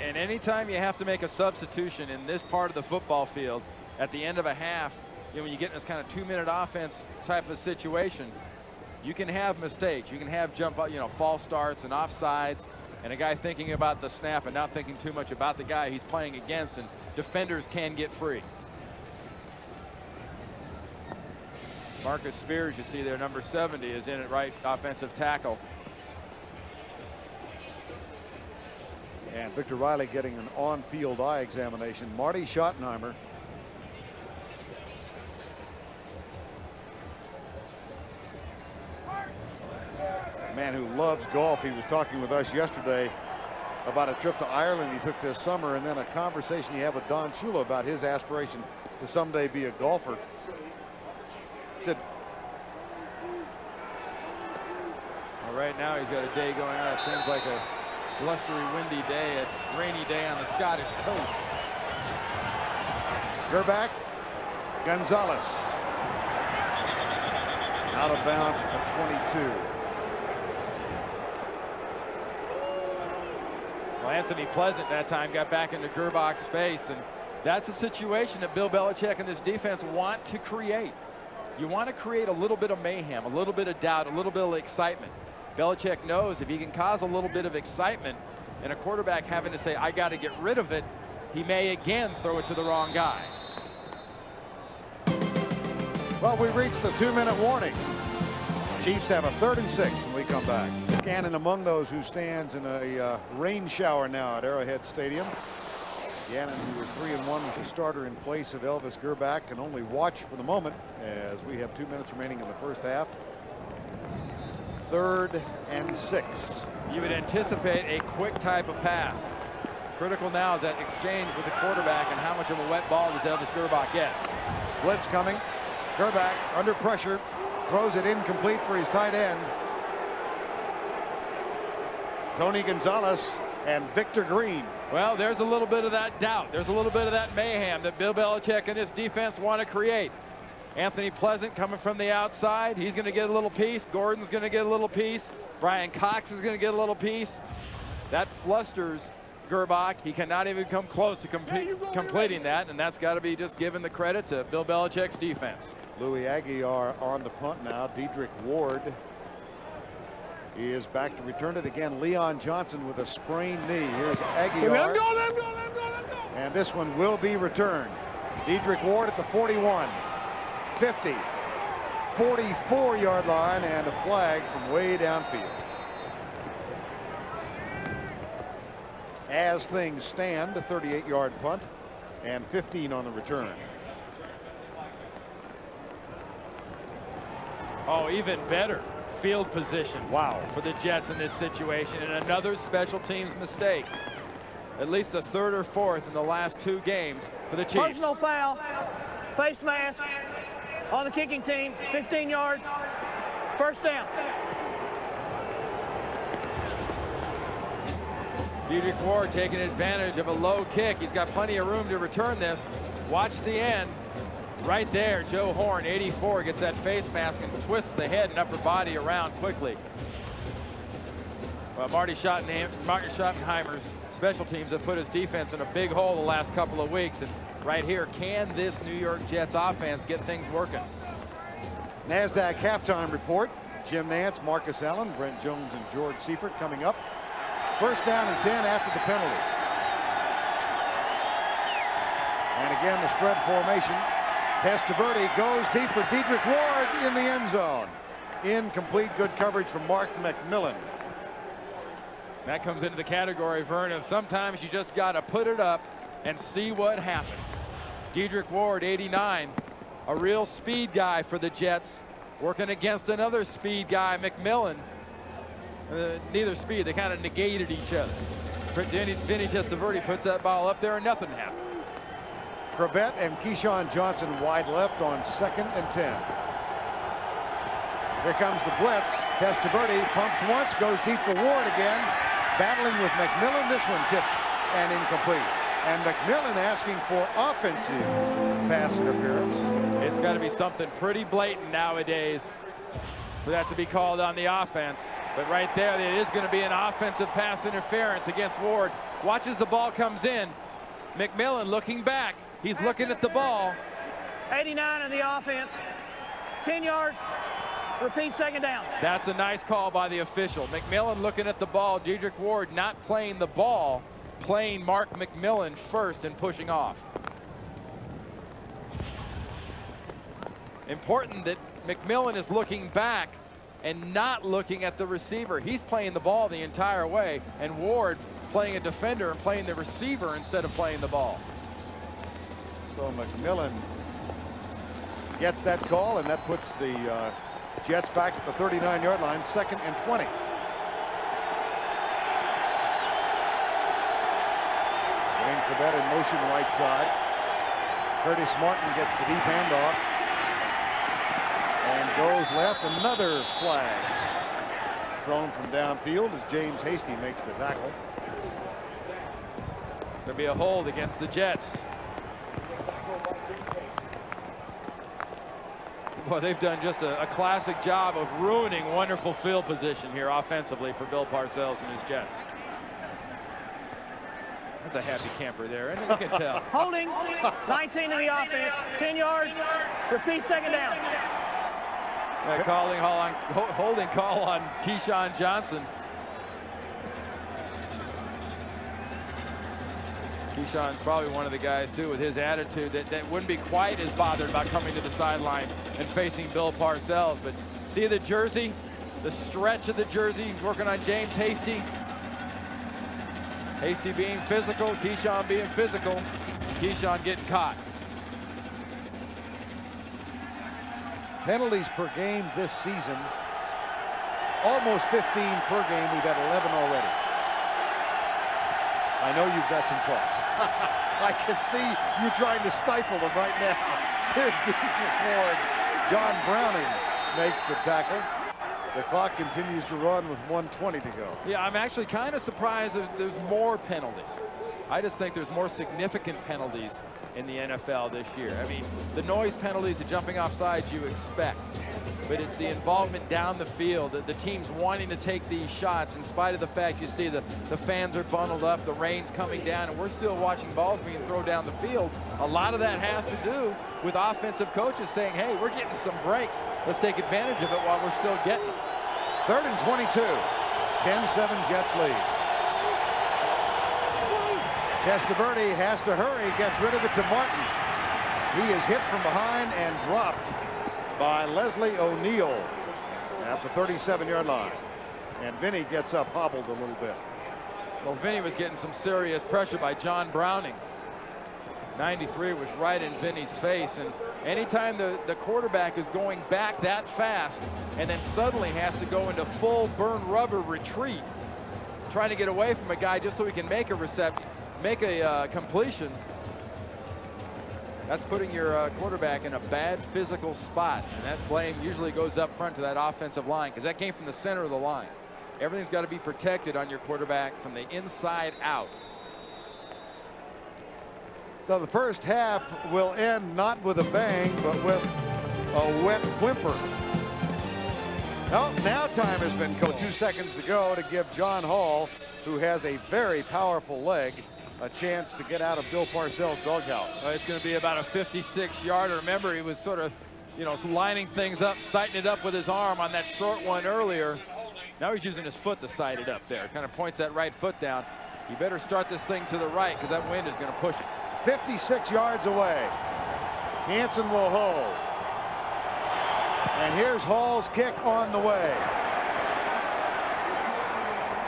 Speaker 1: And anytime you have to make a substitution in this part of the football field at the end of a half, when you get in this kind of 2-minute offense type of situation, you can have mistakes. You can have false starts and offsides, and a guy thinking about the snap and not thinking too much about the guy he's playing against, and defenders can get free. Marcus Spears, you see there, number 70, is in at right offensive tackle.
Speaker 2: And Victor Riley getting an on-field eye examination. Marty Schottenheimer. A man who loves golf. He was talking with us yesterday about a trip to Ireland he took this summer, and then a conversation he had with Don Shula about his aspiration to someday be a golfer. He said,
Speaker 1: well, right now he's got a day going on. It seems like a blustery, windy day, a rainy day on the Scottish coast.
Speaker 2: Gerbach, Gonzalez. Out of bounds at 22.
Speaker 1: Well, Anthony Pleasant that time got back into Gerbach's face, and that's a situation that Bill Belichick and this defense want to create. You want to create a little bit of mayhem, a little bit of doubt, a little bit of excitement. Belichick knows if he can cause a little bit of excitement and a quarterback having to say, I got to get rid of it, he may again throw it to the wrong guy.
Speaker 2: Well, we reached the 2-minute warning. Chiefs have a 3rd and 6 when we come back. Gannon among those who stands in a rain shower now at Arrowhead Stadium. Gannon, who was 3-1, was the starter in place of Elvis Gerbach, can only watch for the moment as we have 2 minutes remaining in the first half. 3rd and 6.
Speaker 1: You would anticipate a quick type of pass. Critical now is that exchange with the quarterback, and how much of a wet ball does Elvis Gerbach get?
Speaker 2: Blitz coming. Gerbach under pressure, throws it incomplete for his tight end. Tony Gonzalez and Victor Green.
Speaker 1: Well, there's a little bit of that doubt. There's a little bit of that mayhem that Bill Belichick and his defense want to create. Anthony Pleasant coming from the outside. He's going to get a little piece. Gordon's going to get a little piece. Brian Cox is going to get a little piece. That flusters Gerbach. He cannot even come close to completing that, and that's got to be just given the credit to Bill Belichick's defense.
Speaker 2: Louis Aguiar on the punt now. Dedrick Ward is back to return it again. Leon Johnson with a sprained knee. Here's Aguiar.
Speaker 3: Let him go, let him go, let him go, let him go.
Speaker 2: And this one will be returned. Dedrick Ward at the 41, 50, 44-yard line, and a flag from way downfield. As things stand, a 38-yard punt and 15 on the return.
Speaker 1: Oh, even better field position.
Speaker 2: Wow.
Speaker 1: For the Jets in this situation, and another special teams mistake. At least the third or fourth in the last 2 games for the Chiefs.
Speaker 3: Personal foul, face mask on the kicking team, 15 yards, first down.
Speaker 1: Dedrick Ward taking advantage of a low kick. He's got plenty of room to return this. Watch the end. Right there, Joe Horn, 84, gets that face mask and twists the head and upper body around quickly. Well, Marty Schottenheimer's special teams have put his defense in a big hole the last couple of weeks. And right here, can this New York Jets offense get things working?
Speaker 2: NASDAQ halftime report. Jim Nantz, Marcus Allen, Brent Jones, and George Seifert coming up. First down and 10 after the penalty. And again, the spread formation. Testaverde goes deep for Dedrick Ward in the end zone. Incomplete. Good coverage from Mark McMillan.
Speaker 1: That comes into the category, Verne, of sometimes you just got to put it up and see what happens. Dedrick Ward, 89, a real speed guy for the Jets, working against another speed guy, McMillan. Neither speed, they kind of negated each other. Vinny Testaverde puts that ball up there and nothing happened.
Speaker 2: Crevette and Keyshawn Johnson wide left on 2nd and 10. Here comes the blitz. Testaverde pumps once, goes deep for Ward again. Battling with McMillan. This one tipped and incomplete. And McMillan asking for offensive pass interference.
Speaker 1: It's got to be something pretty blatant nowadays for that to be called on the offense. But right there, it is going to be an offensive pass interference against Ward. Watch as the ball comes in. McMillan looking back. He's looking at the ball.
Speaker 3: 89 in the offense, 10 yards, repeat second down.
Speaker 1: That's a nice call by the official. McMillan looking at the ball. Dedrick Ward not playing the ball, playing Mark McMillan first and pushing off. Important that McMillan is looking back and not looking at the receiver. He's playing the ball the entire way, and Ward playing a defender and playing the receiver instead of playing the ball.
Speaker 2: So McMillan gets that call, and that puts the Jets back at the 39-yard line, 2nd and 20. Wayne Crevette in motion right side. Curtis Martin gets the deep handoff and goes left. Another flag thrown from downfield as James Hasty makes the tackle.
Speaker 1: It's going to be a hold against the Jets. Well, they've done just a classic job of ruining wonderful field position here offensively for Bill Parcells and his Jets. That's a happy camper there, and you can tell.
Speaker 3: Holding, 19 in the offense, 10 yards, repeat second down.
Speaker 1: Holding call on Keyshawn Johnson. Keyshawn's probably one of the guys, too, with his attitude that wouldn't be quite as bothered about coming to the sideline and facing Bill Parcells. But see the jersey, the stretch of the jersey, working on James Hasty. Hasty being physical, Keyshawn being physical, Keyshawn getting caught.
Speaker 2: Penalties per game this season, almost 15 per game. We've had 11 already. I know you've got some thoughts. I can see you trying to stifle them right now. Here's Dedrick Ward. John Browning makes the tackle. The clock continues to run with 1:20 to go.
Speaker 1: Yeah, I'm actually kind of surprised there's more penalties. I just think there's more significant penalties in the NFL this year. I mean, the noise penalties, the jumping off sides you expect, but it's the involvement down the field, the teams wanting to take these shots in spite of the fact you see the fans are bundled up, the rain's coming down, and we're still watching balls being thrown down the field. A lot of that has to do with offensive coaches saying, hey, we're getting some breaks. Let's take advantage of it while we're still getting them.
Speaker 2: 3rd and 22. 10-7 Jets lead. Testaverde has to hurry, gets rid of it to Martin. He is hit from behind and dropped by Leslie O'Neal at the 37-yard line. And Vinny gets up hobbled a little bit.
Speaker 1: Well, Vinny was getting some serious pressure by John Browning. 93 was right in Vinny's face, and anytime the quarterback is going back that fast and then suddenly has to go into full burn rubber retreat, trying to get away from a guy just so he can make a reception, make a completion, that's putting your quarterback in a bad physical spot, and that blame usually goes up front to that offensive line because that came from the center of the line. Everything's got to be protected on your quarterback from the inside out.
Speaker 2: So the first half will end not with a bang, but with a wet whimper. Oh, now time has been 2 seconds to go to give John Hall, who has a very powerful leg, a chance to get out of Bill Parcells' doghouse.
Speaker 1: It's going to be about a 56-yarder. Remember, he was sort of, lining things up, sighting it up with his arm on that short one earlier. Now he's using his foot to sight it up there. Kind of points that right foot down. You better start this thing to the right because that wind is going to push it.
Speaker 2: 56 yards away. Hansen will hold. And here's Hall's kick on the way.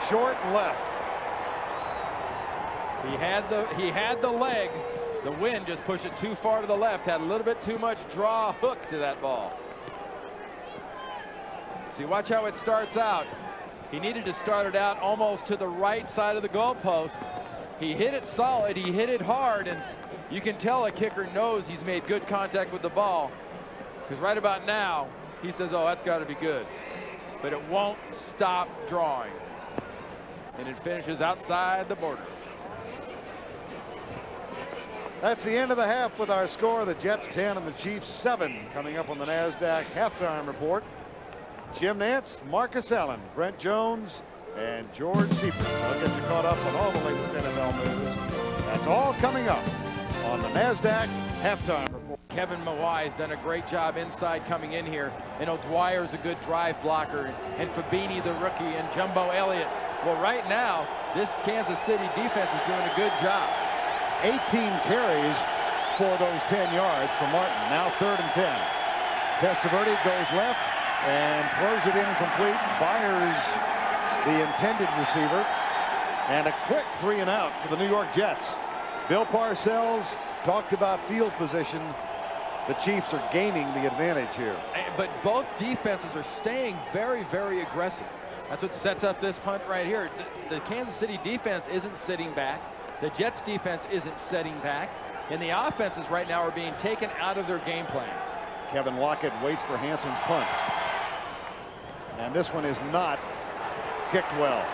Speaker 2: Short left.
Speaker 1: He had the leg. The wind just pushed it too far to the left. Had a little bit too much draw hook to that ball. See, watch how it starts out. He needed to start it out almost to the right side of the goalpost. He hit it solid, he hit it hard, and you can tell a kicker knows he's made good contact with the ball, because right about now he says, oh, that's got to be good, but it won't stop drawing, and it finishes outside the border.
Speaker 2: That's the end of the half with our score. The Jets 10 and the Chiefs 7. Coming up on the NASDAQ halftime report, Jim Nantz, Marcus Allen, Brent Jones, and George Seifert. I'll get you caught up on all the latest NFL news. That's all coming up on the NASDAQ halftime report.
Speaker 1: Kevin Mawai has done a great job inside coming in here, and O'Dwyer's a good drive blocker, and Fabini the rookie, and Jumbo Elliott. Well, right now this Kansas City defense is doing a good job.
Speaker 2: 18 carries for those 10 yards for Martin. Now 3rd and 10. Testaverde goes left and throws it incomplete. Byers, the intended receiver, and a quick 3 and out for the New York Jets. Bill Parcells talked about field position. The Chiefs are gaining the advantage here.
Speaker 1: But both defenses are staying very, very aggressive. That's what sets up this punt right here. The Kansas City defense isn't sitting back. The Jets defense isn't setting back. And the offenses right now are being taken out of their game plans.
Speaker 2: Kevin Lockett waits for Hansen's punt. And this one is not kicked well.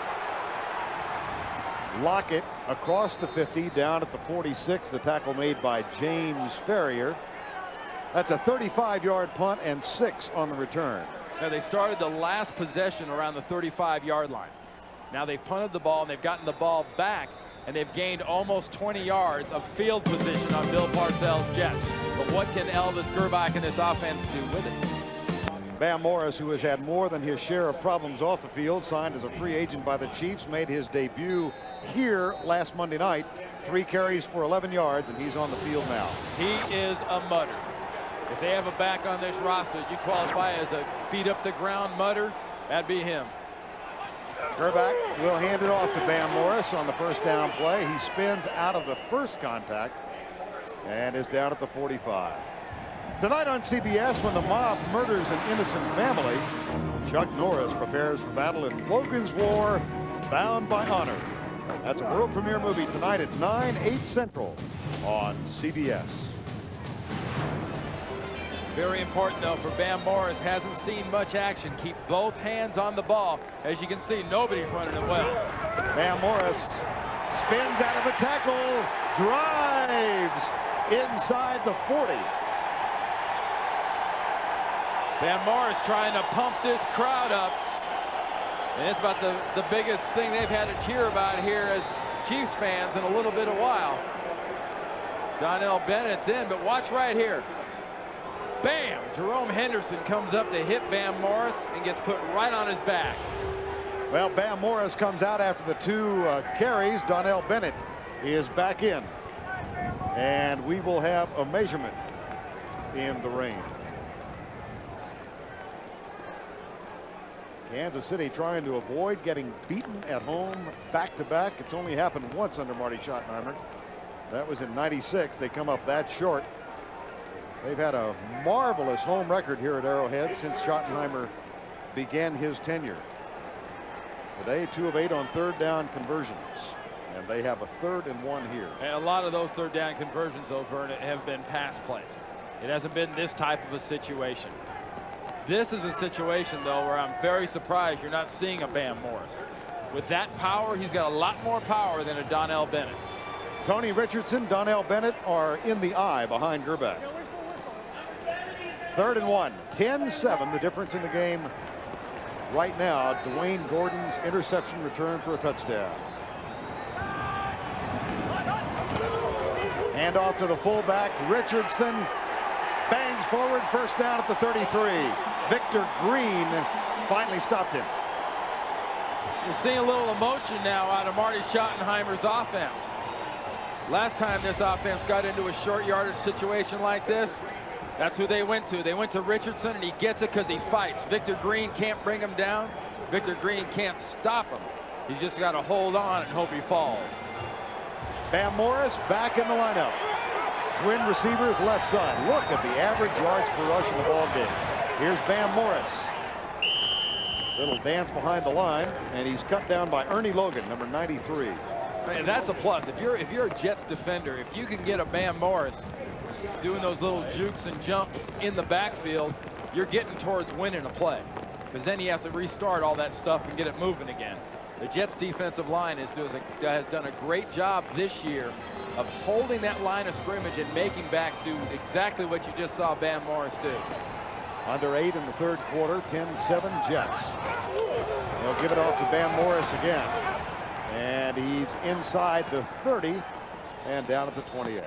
Speaker 2: Lockett across the 50, down at the 46. The tackle made by James Ferrier. That's a 35-yard punt and 6 on the return.
Speaker 1: Now they started the last possession around the 35-yard line. Now they've punted the ball and they've gotten the ball back, and they've gained almost 20 yards of field position on Bill Parcells' Jets. But what can Elvis Gerbach and this offense do with it?
Speaker 2: Bam Morris, who has had more than his share of problems off the field, signed as a free agent by the Chiefs, made his debut here last Monday night. 3 carries for 11 yards, and he's on the field now.
Speaker 1: He is a mutter. If they have a back on this roster you qualify as a beat up the ground mutter, that'd be him.
Speaker 2: Gerbach will hand it off to Bam Morris on the first down play. He spins out of the first contact and is down at the 45. Tonight on CBS, when the mob murders an innocent family, Chuck Norris prepares for battle in Logan's War, Bound by Honor. That's a world premiere movie tonight at 9, 8 Central on CBS.
Speaker 1: Very important, though, for Bam Morris. Hasn't seen much action. Keep both hands on the ball. As you can see, nobody's running it well.
Speaker 2: Bam Morris Spins out of a tackle, drives inside the 40.
Speaker 1: Van Morris trying to pump this crowd up. And it's about the biggest thing they've had to cheer about here as Chiefs fans in a little bit of while. Donnell Bennett's in, but watch right here. Bam! Jerome Henderson comes up to hit Bam Morris and gets put right on his back.
Speaker 2: Well, Bam Morris comes out after the 2 carries. Donnell Bennett is back in. And we will have a measurement in the rain. Kansas City trying to avoid getting beaten at home back-to-back. It's only happened once under Marty Schottenheimer. That was in '96. They come up that short. They've had a marvelous home record here at Arrowhead since Schottenheimer began his tenure. Today, 2 of 8 on 3rd down conversions. And they have a 3rd and 1 here.
Speaker 1: And a lot of those 3rd down conversions, though, Verne, have been pass plays. It hasn't been this type of a situation. This is a situation, though, where I'm very surprised you're not seeing a Bam Morris. With that power, he's got a lot more power than a Donnell Bennett.
Speaker 2: Tony Richardson, Donnell Bennett are in the eye behind Gerbach. 3rd and 1, 10-7, the difference in the game right now. Dwayne Gordon's interception return for a touchdown. Hand off to the fullback. Richardson bangs forward, first down at the 33. Victor Green finally stopped him.
Speaker 1: You're seeing a little emotion now out of Marty Schottenheimer's offense. Last time this offense got into a short yardage situation like this, that's who they went to. They went to Richardson, and he gets it because he fights. Victor Green can't bring him down. Victor Green can't stop him. He's just got to hold on and hope he falls.
Speaker 2: Bam Morris back in the lineup. Twin receivers left side. Look at the average yards per rush in the ball game. Here's Bam Morris. Little dance behind the line, and he's cut down by Ernie Logan, number 93.
Speaker 1: And that's a plus. If you're a Jets defender, if you can get a Bam Morris doing those little jukes and jumps in the backfield, you're getting towards winning a play, because then he has to restart all that stuff and get it moving again. The Jets defensive line has done a great job this year of holding that line of scrimmage and making backs do exactly what you just saw Bam Morris do.
Speaker 2: Under 8 in the 3rd quarter, 10-7 Jets. They'll give it off to Bam Morris again. And he's inside the 30 and down at the 28.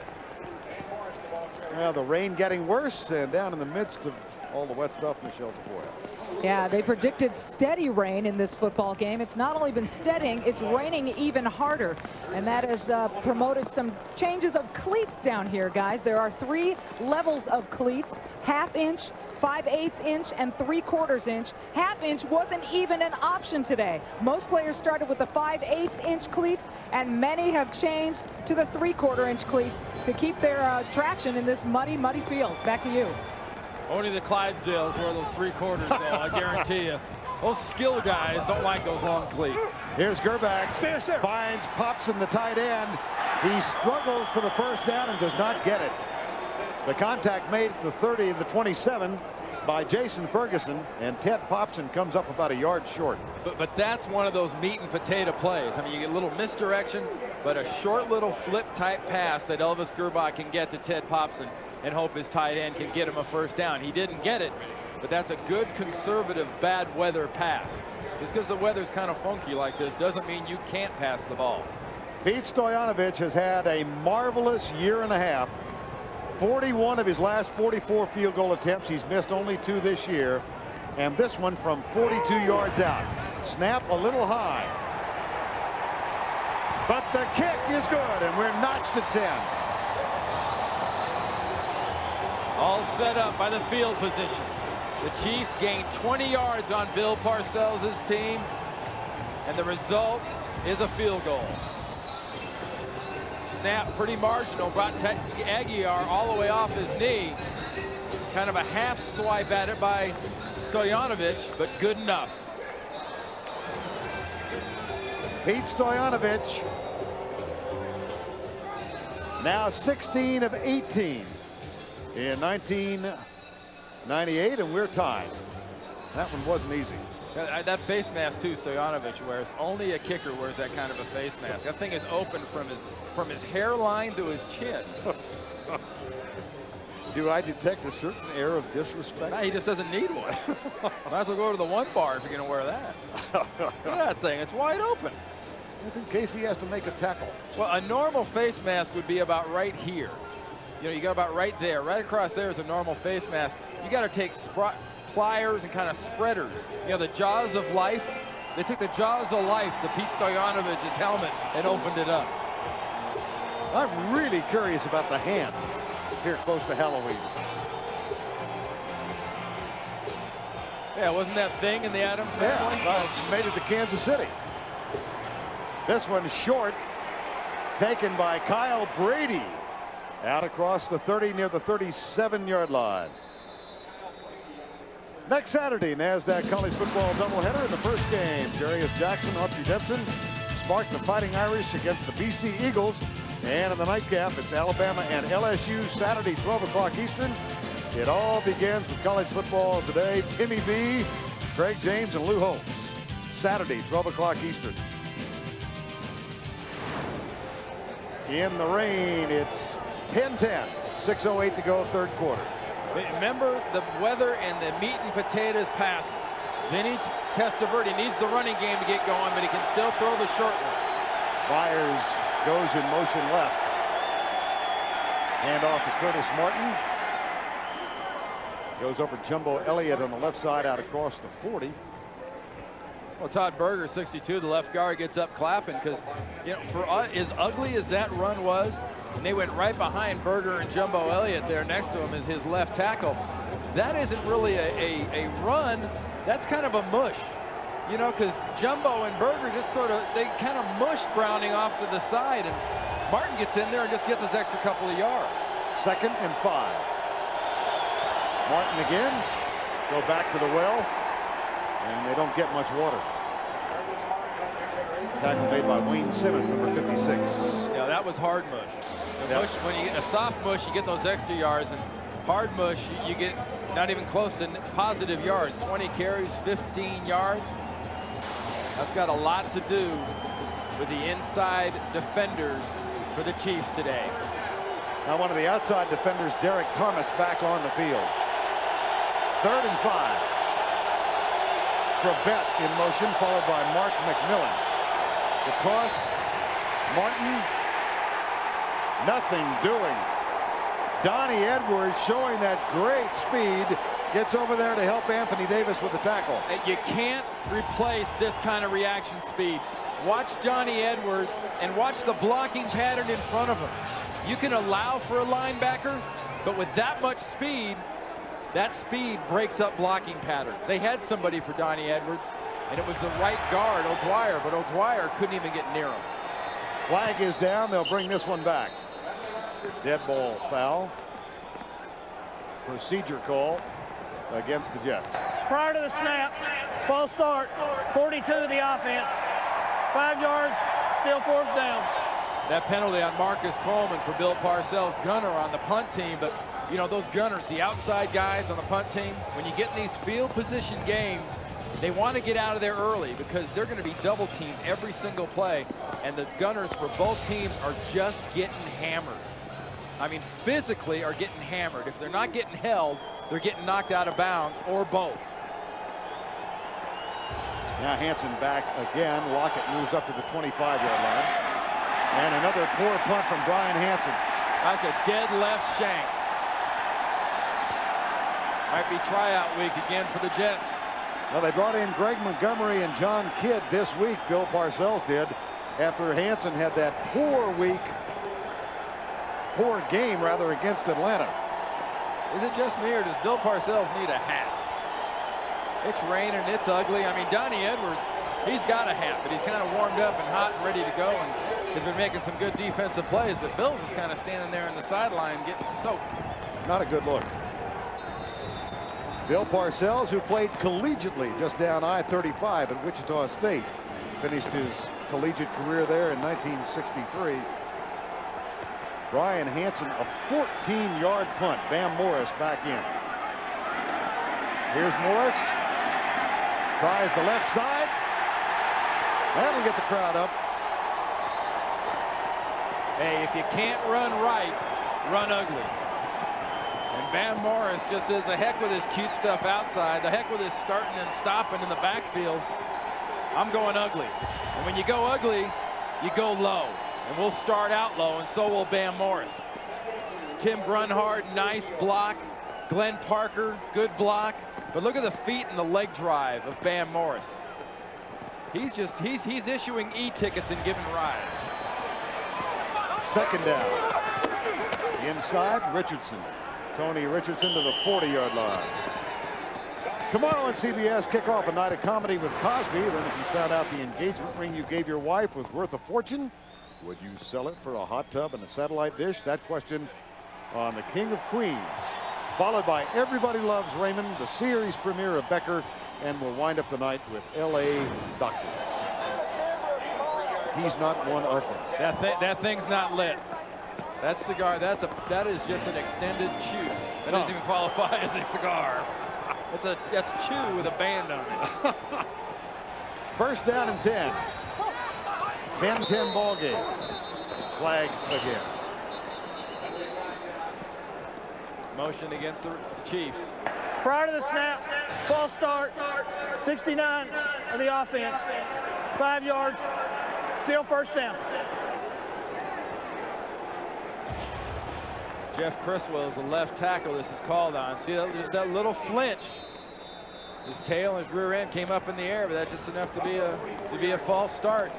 Speaker 2: Now the rain getting worse, and down in the midst of all the wet stuff, Michele Tafoya.
Speaker 5: Yeah, they predicted steady rain in this football game. It's not only been steadying, it's raining even harder. And that has promoted some changes of cleats down here, guys. There are 3 levels of cleats: 1/2 inch, 5/8 inch, and 3/4 inch. 1/2 inch wasn't even an option today. Most players started with the 5/8 inch cleats, and many have changed to the 3/4 inch cleats to keep their traction in this muddy field. Back to you.
Speaker 1: Only the Clydesdales wear those 3/4, though, I guarantee you. Those skill guys don't like those long cleats.
Speaker 2: Here's Gerbach. Finds Popson, the tight end. He struggles for the first down and does not get it. The contact made at the 30 and the 27 by Jason Ferguson, and Ted Popson comes up about a yard short.
Speaker 1: But that's one of those meat and potato plays. I mean, you get a little misdirection, but a short little flip type pass that Elvis Gerbach can get to Ted Popson and hope his tight end can get him a first down. He didn't get it, but that's a good conservative bad weather pass. Just because the weather's kind of funky like this doesn't mean you can't pass the ball.
Speaker 2: Pete Stoyanovich has had a marvelous year and a half. 41 of his last 44 field goal attempts. He's missed only 2 this year, and this one from 42 yards out. Snap a little high, but the kick is good, and we're notched at 10.
Speaker 1: All set up by the field position. The Chiefs gained 20 yards on Bill Parcells' team, and the result is a field goal. Snap pretty marginal, brought Aguiar all the way off his knee. Kind of a half swipe at it by Stoyanovich, but good enough.
Speaker 2: Pete Stoyanovich now 16 of 18 in 1998, and we're tied. That one wasn't easy.
Speaker 1: That face mask too, Stoyanovich wears. Only a kicker wears that kind of a face mask. That thing is open from his hairline to his chin.
Speaker 2: Do I detect a certain air of disrespect?
Speaker 1: No, he just doesn't need one. Might as well go to the one bar if you're going to wear that. Look at that thing. It's wide open.
Speaker 2: It's in case he has to make a tackle.
Speaker 1: Well, a normal face mask would be about right here. You know, you got about right there. Right across there is a normal face mask. You got to take pliers and kind of spreaders. You know, the jaws of life. They took the jaws of life to Pete Stojanovich's helmet and opened it up.
Speaker 2: I'm really curious about the hand here close to Halloween.
Speaker 1: Yeah, wasn't that thing in the Adams family?
Speaker 2: Yeah, made it to Kansas City. This one's short, taken by Kyle Brady. Out across the 30 near the 37-yard line. Next Saturday, NASDAQ college football doubleheader in the first game. Jarius Jackson, Archie Denson sparked the Fighting Irish against the BC Eagles. And in the nightcap, it's Alabama and LSU Saturday, 12 o'clock Eastern. It all begins with college football today. Timmy B, Craig James, and Lou Holtz. Saturday, 12 o'clock Eastern. In the rain, it's 10-10, 6:08 to go, third quarter.
Speaker 1: Remember the weather and the meat and potatoes passes. Vinny Testaverde needs the running game to get going, but he can still throw the short ones.
Speaker 2: Byers goes in motion left. Hand off to Curtis Martin. Goes over Jumbo Elliott on the left side out across the 40.
Speaker 1: Well, Todd Berger, 62, the left guard, gets up clapping because, you know, for as ugly as that run was, and they went right behind Berger and Jumbo Elliott there next to him as his left tackle. That isn't really a run. That's kind of a mush, you know, because Jumbo and Berger just sort of, they kind of mushed Browning off to the side, and Martin gets in there and just gets his extra couple of yards.
Speaker 2: 2nd and 5. Martin again. Go back to the well, and they don't get much water. Tackle made by Wayne Simmons, number 56.
Speaker 1: Yeah, that was hard mush. The mush, when you get a soft mush, you get those extra yards, and hard mush, you get not even close to positive yards. 20 carries, 15 yards. That's got a lot to do with the inside defenders for the Chiefs today.
Speaker 2: Now one of the outside defenders, Derek Thomas, back on the field. 3rd and 5. Crabette in motion, followed by Mark McMillan. The toss, Martin, nothing doing. Donnie Edwards showing that great speed, gets over there to help Anthony Davis with the tackle.
Speaker 1: You can't replace this kind of reaction speed. Watch Donnie Edwards and watch the blocking pattern in front of him. You can allow for a linebacker, but with that much speed, that speed breaks up blocking patterns. They had somebody for Donnie Edwards, and it was the right guard, O'Dwyer, but O'Dwyer couldn't even get near him.
Speaker 2: Flag is down. They'll bring this one back. Dead ball foul. Procedure call against the Jets.
Speaker 3: Prior to the snap, false start, 42 of the offense. 5 yards, still 4th down.
Speaker 1: That penalty on Marcus Coleman for Bill Parcells, gunner on the punt team, but you know, those gunners, the outside guys on the punt team, when you get in these field position games, they want to get out of there early because they're going to be double teamed every single play, and the gunners for both teams are just getting hammered. I mean, physically are getting hammered. If they're not getting held, they're getting knocked out of bounds, or both.
Speaker 2: Now Hansen back again. Lockett moves up to the 25-yard line. And another poor punt from Brian Hansen.
Speaker 1: That's a dead left shank. Might be tryout week again for the Jets.
Speaker 2: Well, they brought in Greg Montgomery and John Kidd this week. Bill Parcells did, after Hansen had that poor game rather, against Atlanta.
Speaker 1: Is it just me, or does Bill Parcells need a hat? It's raining, it's ugly. I mean, Donnie Edwards, he's got a hat, but he's kind of warmed up and hot and ready to go, and has been making some good defensive plays, but Bill's is kind of standing there in the sideline getting soaked.
Speaker 2: It's not a good look. Bill Parcells, who played collegiately just down I-35 at Wichita State, finished his collegiate career there in 1963. Brian Hansen, a 14-yard punt. Bam Morris back in. Here's Morris. Tries the left side. That'll get the crowd up.
Speaker 1: Hey, if you can't run right, run ugly. And Van Morris just says the heck with his cute stuff outside, the heck with his starting and stopping in the backfield. I'm going ugly. And when you go ugly, you go low. And we'll start out low, and so will Van Morris. Tim Brunhard, nice block. Glenn Parker, good block. But look at the feet and the leg drive of Van Morris. He's issuing e-tickets and giving rides.
Speaker 2: Second down. Inside, Richardson. Tony Richardson to the 40-yard line. Tomorrow on CBS, kick off a night of comedy with Cosby. Then if you found out the engagement ring you gave your wife was worth a fortune, would you sell it for a hot tub and a satellite dish? That question on the King of Queens. Followed by Everybody Loves Raymond, the series premiere of Becker, and we'll wind up the night with L.A. Doctors. He's not one of them.
Speaker 1: That thing's not lit. That cigar, that is just an extended chew. That doesn't even qualify as a cigar. That's chew with a band on it.
Speaker 2: First down and 10. 10-10 ball game. Flags again.
Speaker 1: Motion against the Chiefs.
Speaker 3: Prior to the snap, false start, 69 of the offense, 5 yards, still first down.
Speaker 1: Jeff Criswell is the left tackle this is called on. See that, just that little flinch. His tail and his rear end came up in the air, but that's just enough to be a false start.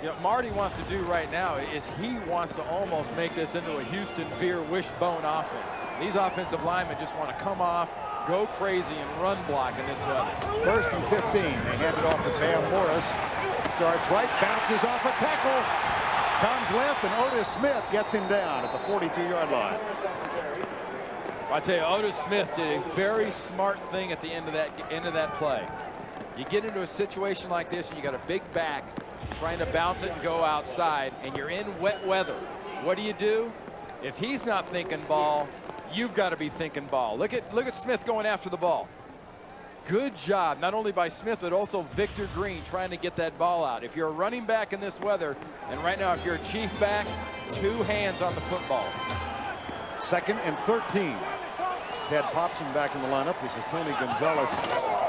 Speaker 1: You know, Marty wants to do right now is he wants to almost make this into a Houston Beer wishbone offense. These offensive linemen just want to come off, go crazy, and run block in this weather.
Speaker 2: First and 15. They hand it off to Van Morris. Starts right, bounces off a tackle. Comes left, and Otis Smith gets him down at the 42-yard line.
Speaker 1: I tell you, Otis Smith did a very smart thing at the end of that play. You get into a situation like this, and you got a big back trying to bounce it and go outside, and you're in wet weather. What do? If he's not thinking ball, you've got to be thinking ball. Look at Smith going after the ball. Good job, not only by Smith, but also Victor Green trying to get that ball out. If you're a running back in this weather, and right now if you're a chief back, 2 hands on the football.
Speaker 2: Second and 13. Ted Popson back in the lineup. This is Tony Gonzalez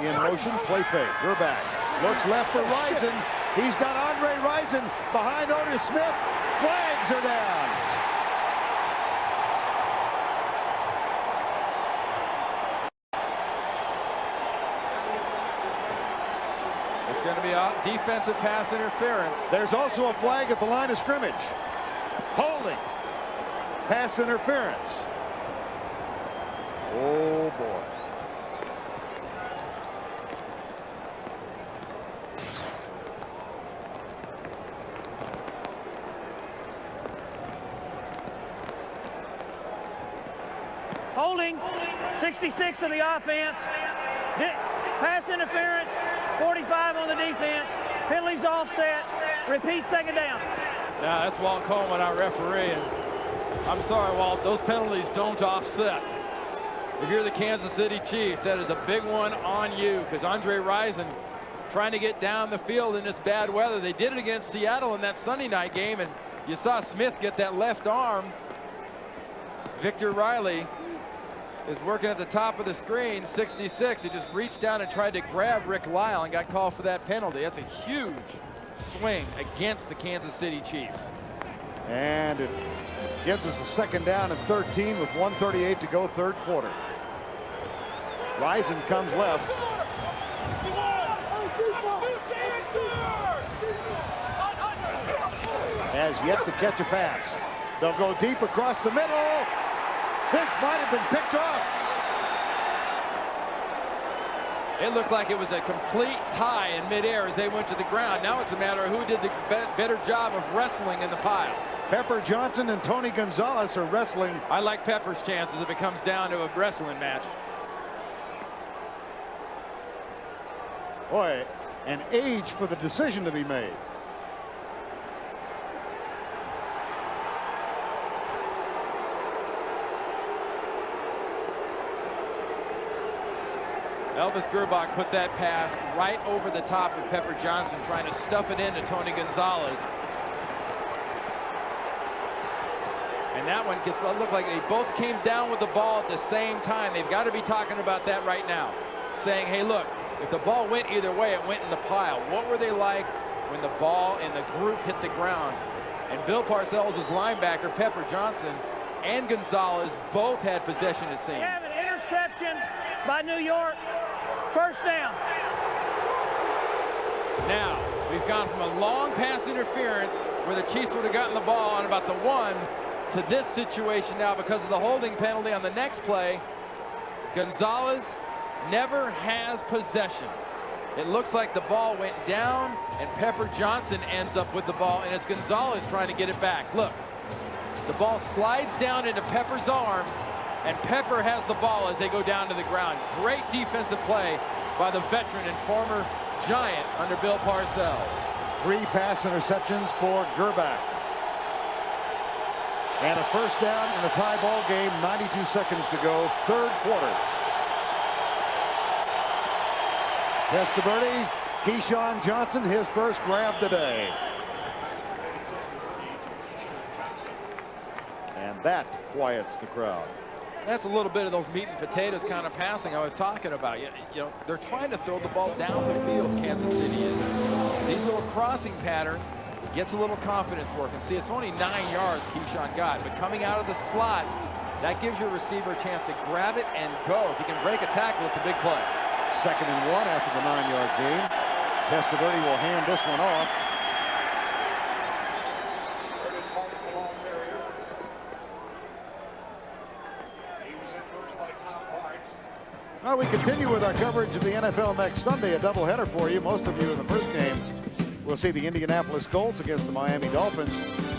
Speaker 2: in motion. Play fake. We're back. Looks left for Rison. He's got Andre Rison behind Otis Smith. Flags are down.
Speaker 1: It's going to be a defensive pass interference.
Speaker 2: There's also a flag at the line of scrimmage. Holding. Pass interference. Oh, boy.
Speaker 3: Holding, 66 of the offense. Pass interference, 45 on the defense. Penalties offset. Repeat, second down.
Speaker 1: Now that's Walt Coleman, our referee, and I'm sorry, Walt, those penalties don't offset. If you're the Kansas City Chiefs, that is a big one on you, because Andre Rison trying to get down the field in this bad weather. They did it against Seattle in that Sunday night game, and you saw Smith get that left arm. Victor Riley is working at the top of the screen, 66. He just reached down and tried to grab Rick Lyle and got called for that penalty. That's a huge swing against the Kansas City Chiefs.
Speaker 2: And it gives us a second down and 13 with 1:38 to go, third quarter. Rison comes left. Has yet to catch a pass. They'll go deep across the middle. This might have been picked off.
Speaker 1: It looked like it was a complete tie in midair as they went to the ground. Now it's a matter of who did the better job of wrestling in the pile.
Speaker 2: Pepper Johnson and Tony Gonzalez are wrestling.
Speaker 1: I like Pepper's chances if it comes down to a wrestling match.
Speaker 2: Boy, an age for the decision to be made.
Speaker 1: Elvis Gerbach put that pass right over the top of Pepper Johnson, trying to stuff it into Tony Gonzalez. And that one looked like they both came down with the ball at the same time. They've got to be talking about that right now, saying, hey, look, if the ball went either way, it went in the pile. What were they like when the ball and the group hit the ground? And Bill Parcells' linebacker, Pepper Johnson, and Gonzalez both had possession, it seemed.
Speaker 3: We have an interception by New York. First down.
Speaker 1: Now, we've gone from a long pass interference where the Chiefs would have gotten the ball on about the 1 to this situation now because of the holding penalty on the next play. Gonzalez never has possession. It looks like the ball went down and Pepper Johnson ends up with the ball, and it's Gonzalez trying to get it back. Look, the ball slides down into Pepper's arm, and Pepper has the ball as they go down to the ground. Great defensive play by the veteran and former Giant under Bill Parcells.
Speaker 2: 3 pass interceptions for Gerbach. And a first down in a tie ball game, 92 seconds to go, third quarter. Testaverde, Keyshawn Johnson, his first grab today. And that quiets the crowd.
Speaker 1: That's a little bit of those meat and potatoes kind of passing I was talking about. You know, they're trying to throw the ball down the field, Kansas City is. These little crossing patterns gets a little confidence working. See, it's only 9 yards Keyshawn got, but coming out of the slot, that gives your receiver a chance to grab it and go. If he can break a tackle, it's a big play.
Speaker 2: 2nd and 1 after the 9-yard gain. Testaverde will hand this one off. Now we continue with our coverage of the NFL next Sunday, a doubleheader for you. Most of you in the first game will see the Indianapolis Colts against the Miami Dolphins.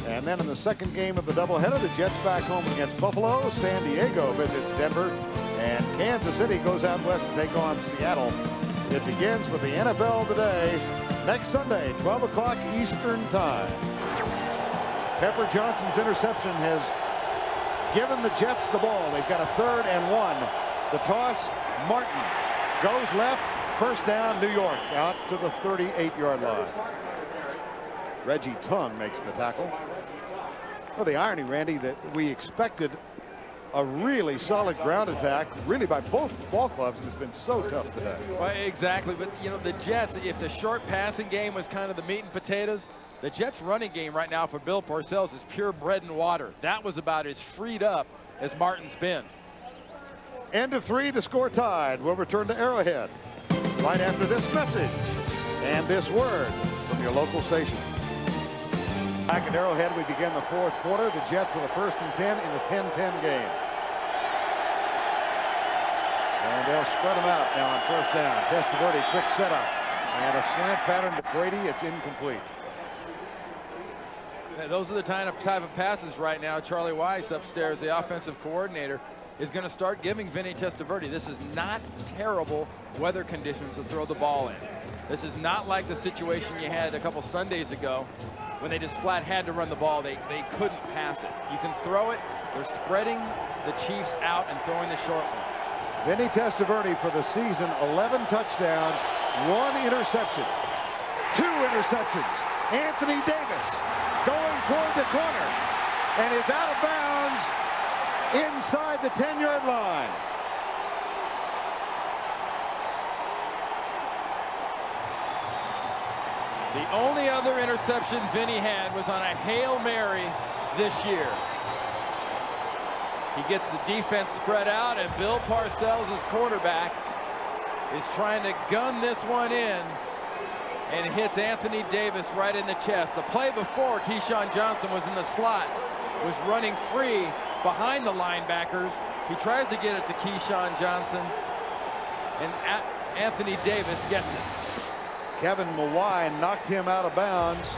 Speaker 2: And then in the second game of the doubleheader, the Jets back home against Buffalo. San Diego visits Denver. And Kansas City goes out west to take on Seattle. It begins with the NFL Today next Sunday, 12 o'clock Eastern Time. Pepper Johnson's interception has given the Jets the ball. They've got a 3rd and 1. The toss, Martin goes left, first down, New York, out to the 38-yard line. Reggie Tongue makes the tackle. Well, the irony, Randy, that we expected a really solid ground attack, really by both ball clubs, and it's been so tough today.
Speaker 1: Well, exactly, but you know, the Jets, if the short passing game was kind of the meat and potatoes, the Jets running game right now for Bill Parcells is pure bread and water. That was about as freed up as Martin's been.
Speaker 2: End of 3, the score tied. We'll return to Arrowhead right after this message and this word from your local station. Back at Arrowhead, we begin the 4th quarter. The Jets with a 1st and 10 in a 10-10 game. And they'll spread them out now on first down. Testaverde, quick setup. And a slant pattern to Brady. It's incomplete.
Speaker 1: Yeah, those are the type of passes right now. Charlie Weiss upstairs, the offensive coordinator, is going to start giving Vinny Testaverde. This is not terrible weather conditions to throw the ball in. This is not like the situation you had a couple Sundays ago when they just flat had to run the ball. They couldn't pass it. You can throw it. They're spreading the Chiefs out and throwing the short ones.
Speaker 2: Vinny Testaverde for the season, 11 touchdowns, 1 interception. 2 interceptions. Anthony Davis going toward the corner and is out of bounds inside the 10-yard line.
Speaker 1: The only other interception Vinny had was on a Hail Mary this year. He gets the defense spread out, and Bill Parcells, his quarterback, is trying to gun this one in and hits Anthony Davis right in the chest. The play before, Keyshawn Johnson was in the slot, was running free behind the linebackers. He tries to get it to Keyshawn Johnson, and Anthony Davis gets it.
Speaker 2: Kevin Mawai knocked him out of bounds.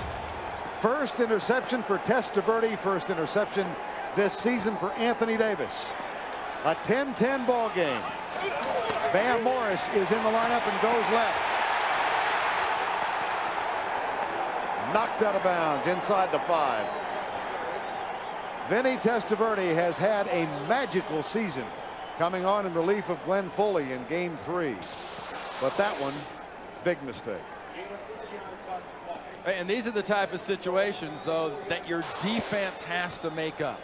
Speaker 2: First interception for Testaverde, first interception this season for Anthony Davis. A 10-10 ball game. Bam Morris is in the lineup and goes left. Knocked out of bounds inside the 5. Vinny Testaverde has had a magical season coming on in relief of Glenn Foley in game 3. But that one, big mistake.
Speaker 1: And these are the type of situations, though, that your defense has to make up.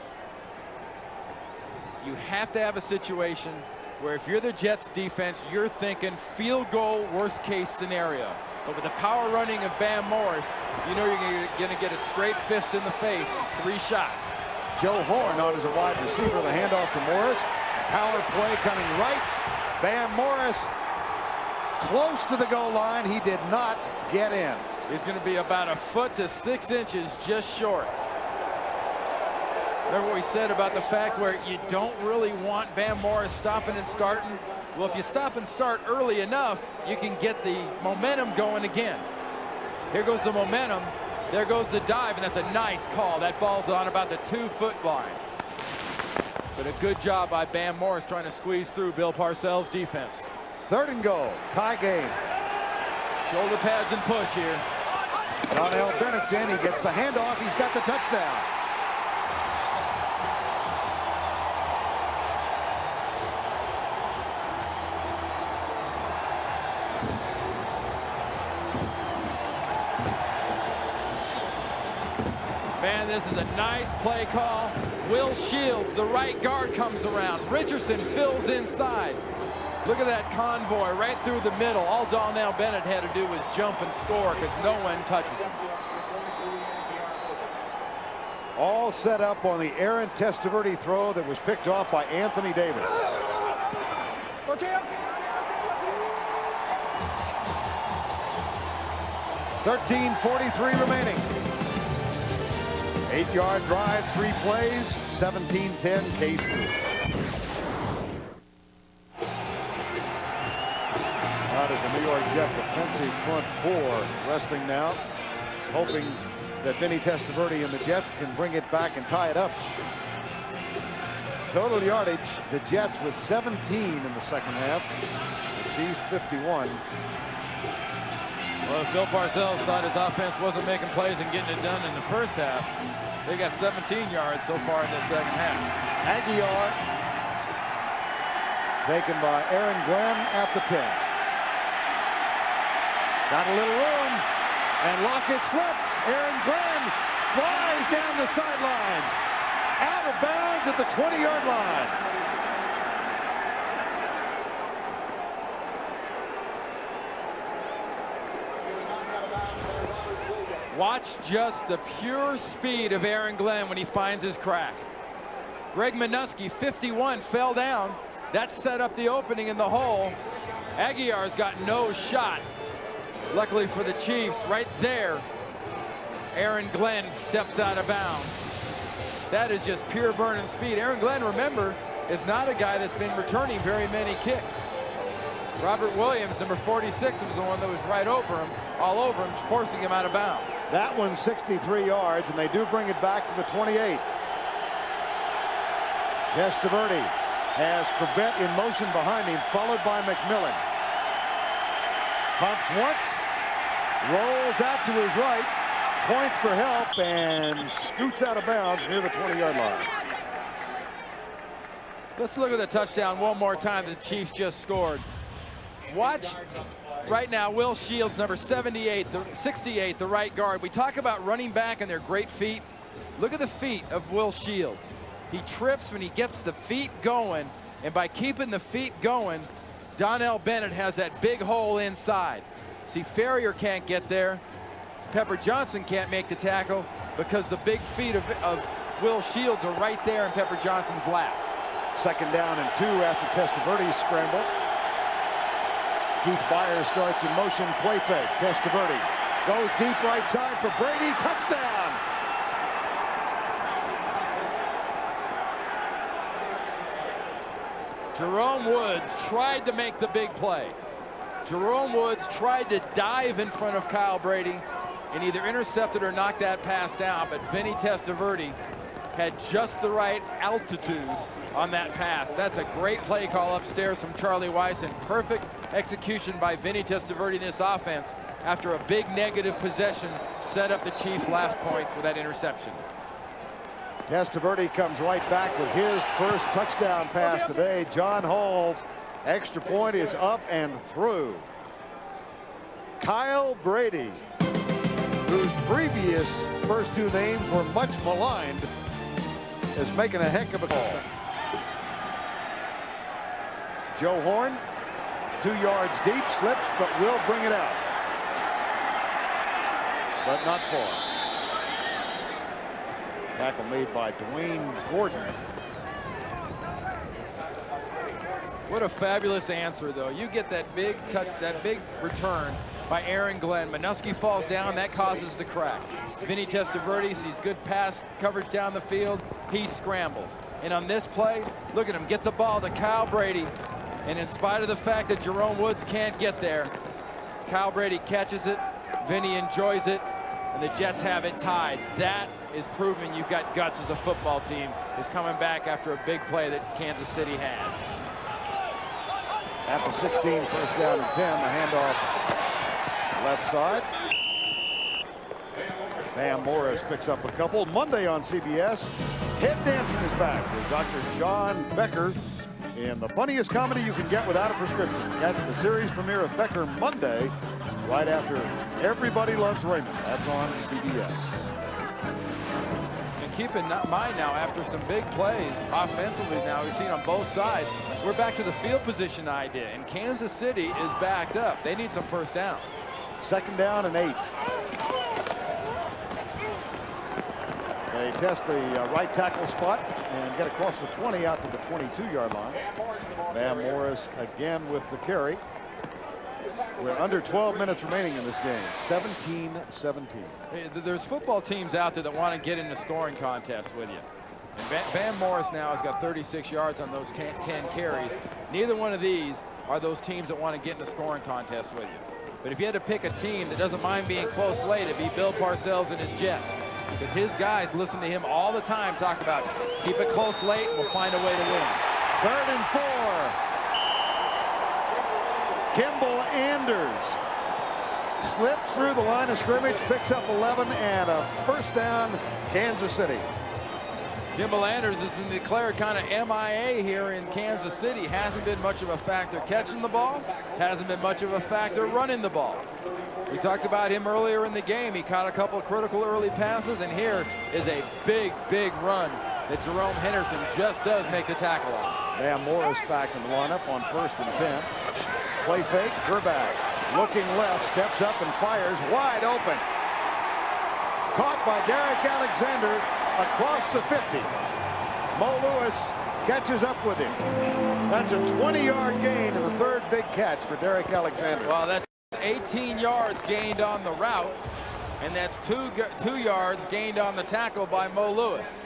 Speaker 1: You have to have a situation where if you're the Jets defense, you're thinking field goal, worst case scenario. But with the power running of Bam Morris, you know you're going to get a straight fist in the face, 3 shots.
Speaker 2: Joe Horn on as a wide receiver, the handoff to Morris. Power play coming right. Bam Morris close to the goal line. He did not get in.
Speaker 1: He's going to be about 1 foot to 6 inches just short. Remember what we said about the fact where you don't really want Bam Morris stopping and starting? Well, if you stop and start early enough, you can get the momentum going again. Here goes the momentum. There goes the dive, and that's a nice call. That ball's on about the 2-foot line. But a good job by Bam Morris trying to squeeze through Bill Parcells' defense.
Speaker 2: 3rd and goal, tie game.
Speaker 1: Shoulder pads and push here.
Speaker 2: Donnell Bennett's in. He gets the handoff. He's got the touchdown.
Speaker 1: Man, this is a nice play call. Will Shields, the right guard, comes around. Richardson fills inside. Look at that convoy right through the middle. All Donnell Bennett had to do was jump and score because no one touches him.
Speaker 2: All set up on the Aaron Testaverde throw that was picked off by Anthony Davis. 13:43 remaining. 8-yard drive, 3 plays, 17-10 K-State. That is a New York Jet defensive front 4 resting now, hoping that Vinny Testaverde and the Jets can bring it back and tie it up. Total yardage, the Jets with 17 in the second half. The Chiefs 51.
Speaker 1: Well, if Bill Parcells thought his offense wasn't making plays and getting it done in the first half, they got 17 yards so far in the second half.
Speaker 2: Aguilar taken by Aaron Glenn at the 10. Got a little room, and Lockett slips. Aaron Glenn flies down the sidelines, out of bounds at the 20-yard line.
Speaker 1: Watch just the pure speed of Aaron Glenn when he finds his crack. Greg Minuski, 51, fell down. That set up the opening in the hole. Aguilar's got no shot. Luckily for the Chiefs, right there, Aaron Glenn steps out of bounds. That is just pure burning speed. Aaron Glenn, remember, is not a guy that's been returning very many kicks. Robert Williams, number 46, was the one that was right over him, all over him, forcing him out of bounds.
Speaker 2: That one's 63 yards, and they do bring it back to the 28. Testaverde has Corbett in motion behind him, followed by McMillan. Pumps once, rolls out to his right, points for help, and scoots out of bounds near the 20-yard line.
Speaker 1: Let's look at the touchdown one more time that the Chiefs just scored. Watch right now, Will Shields, number 68, 68, the right guard. We talk about running back and their great feet. Look at the feet of Will Shields. He trips when he gets the feet going, and by keeping the feet going, Donnell Bennett has that big hole inside. See, Ferrier can't get there. Pepper Johnson can't make the tackle because the big feet of Will Shields are right there in Pepper Johnson's lap.
Speaker 2: 2nd down and 2 after Testaverde's scramble. Keith Byers starts in motion, play fake. Testaverde goes deep right side for Brady, touchdown.
Speaker 1: Jerome Woods tried to make the big play. Jerome Woods tried to dive in front of Kyle Brady and either intercepted or knocked that pass down, but Vinny Testaverde had just the right altitude on that pass. That's a great play call upstairs from Charlie Weiss, and perfect execution by Vinny Testaverde in this offense after a big negative possession set up the Chiefs' last points with that interception.
Speaker 2: Testaverde comes right back with his first touchdown pass today. John Hall's extra point is up and through. Kyle Brady, whose previous first two names were much maligned, is making a heck of a call. Joe Horn, 2 yards deep, slips, but will bring it out. But not far. Tackle made by Dwayne Gordon.
Speaker 1: What a fabulous answer, though. You get that big touch, that big return by Aaron Glenn. Manusky falls down, that causes the crack. Vinny Testaverde sees good pass coverage down the field. He scrambles. And on this play, look at him get the ball to Kyle Brady. And in spite of the fact that Jerome Woods can't get there, Kyle Brady catches it. Vinny enjoys it. And the Jets have it tied. That is proving you've got guts as a football team, is coming back after a big play that Kansas City had.
Speaker 2: At the 16, first down and 10, the handoff left side. Van Morris picks up a couple. Monday on CBS, Ted Danson is back with Dr. John Becker in the funniest comedy you can get without a prescription. Catch the series premiere of Becker Monday, right after Everybody Loves Raymond. That's on CBS.
Speaker 1: And keep in mind now, after some big plays offensively now we've seen on both sides, we're back to the field position idea, and Kansas City is backed up. They need some first down.
Speaker 2: Second down and 8. They test the right tackle spot and get across the 20 out to the 22-yard line. Van Morris again with the carry. We're under 12 minutes remaining in this game. 17-17.
Speaker 1: There's football teams out there that want to get in the scoring contest with you. And Van Morris now has got 36 yards on those 10 carries. Neither one of these are those teams that want to get in the scoring contest with you. But if you had to pick a team that doesn't mind being close late, it'd be Bill Parcells and his Jets. Because his guys listen to him all the time talk about keep it close late, we'll find a way to win.
Speaker 2: 3rd and 4. Kimball Anders slips through the line of scrimmage, picks up 11, and a first down, Kansas City.
Speaker 1: Kimball Anders has been declared kind of MIA here in Kansas City. Hasn't been much of a factor catching the ball. Hasn't been much of a factor running the ball. We talked about him earlier in the game. He caught a couple of critical early passes, and here is a big, big run that Jerome Henderson just does make the tackle on.
Speaker 2: Van Morris back in the lineup on 1st and 10. Play fake, Gerback looking left, steps up and fires wide open. Caught by Derek Alexander across the 50. Mo Lewis catches up with him. That's a 20-yard gain in the 3rd big catch for Derek Alexander.
Speaker 1: Well, that's 18 yards gained on the route, and that's 2 yards gained on the tackle by Mo Lewis.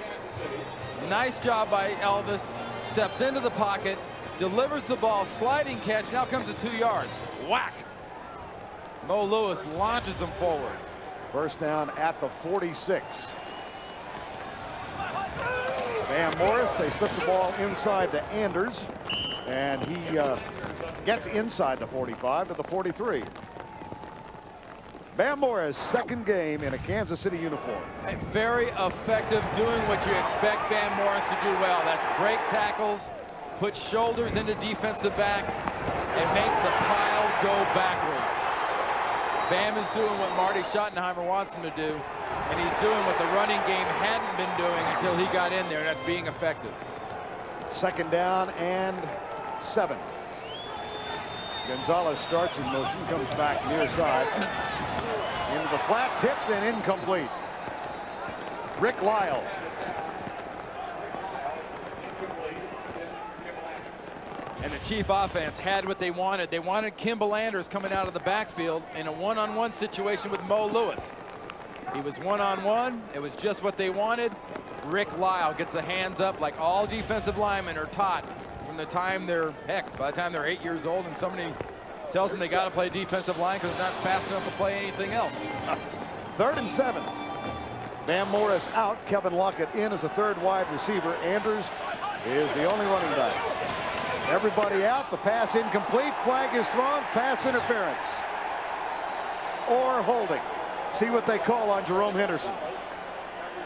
Speaker 1: Nice job by Elvis. Steps into the pocket, delivers the ball, sliding catch, now comes to 2 yards. Whack! Mo Lewis launches him forward.
Speaker 2: First down at the 46. Van Morris, they slip the ball inside to Anders, and he gets inside the 45 to the 43. Van Morris, 2nd game in a Kansas City uniform.
Speaker 1: Very effective, doing what you expect Van Morris to do well. That's break tackles, put shoulders into defensive backs, and make the pile go backwards. Bam is doing what Marty Schottenheimer wants him to do, and he's doing what the running game hadn't been doing until he got in there, and that's being effective.
Speaker 2: 2nd down and 7. Gonzalez starts in motion, comes back near side. Into the flat, tipped and incomplete. Rick Lyle.
Speaker 1: And the Chief offense had what they wanted. They wanted Kimball Anders coming out of the backfield in a one-on-one situation with Mo Lewis. He was one-on-one. It was just what they wanted. Rick Lyle gets the hands up like all defensive linemen are taught from the time they're, heck, by the time they're 8 years old, and somebody tells them they got to play defensive line because it's not fast enough to play anything else.
Speaker 2: 3rd and 7. Van Morris out. Kevin Lockett in as a 3rd wide receiver. Anders is the only running back. Everybody out. The pass incomplete. Flag is thrown. Pass interference. Or holding. See what they call on Jerome Henderson.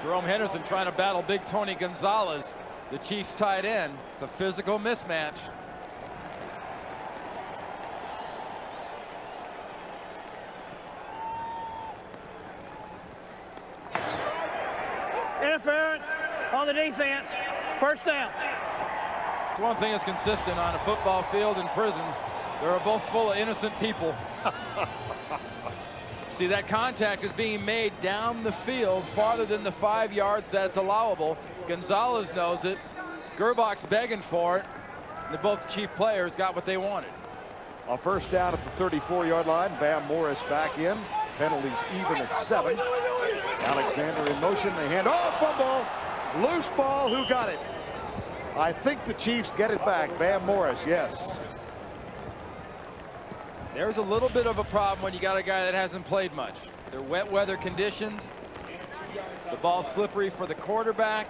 Speaker 1: Jerome Henderson trying to battle big Tony Gonzalez, the Chiefs tight end. It's a physical mismatch.
Speaker 3: Interference on the defense. First down.
Speaker 1: It's one thing that's consistent on a football field and prisons. They're both full of innocent people. See, that contact is being made down the field farther than the 5 yards that's allowable. Gonzalez knows it. Gerbach's begging for it. And both Chief players got what they wanted.
Speaker 2: On first down at the 34-yard line, Bam Morris back in. Penalties even at 7. Alexander in motion. They hand off, fumble. Loose ball. Who got it? I think the Chiefs get it back. Bam Morris, yes.
Speaker 1: There's a little bit of a problem when you got a guy that hasn't played much. They're wet weather conditions. The ball's slippery for the quarterback.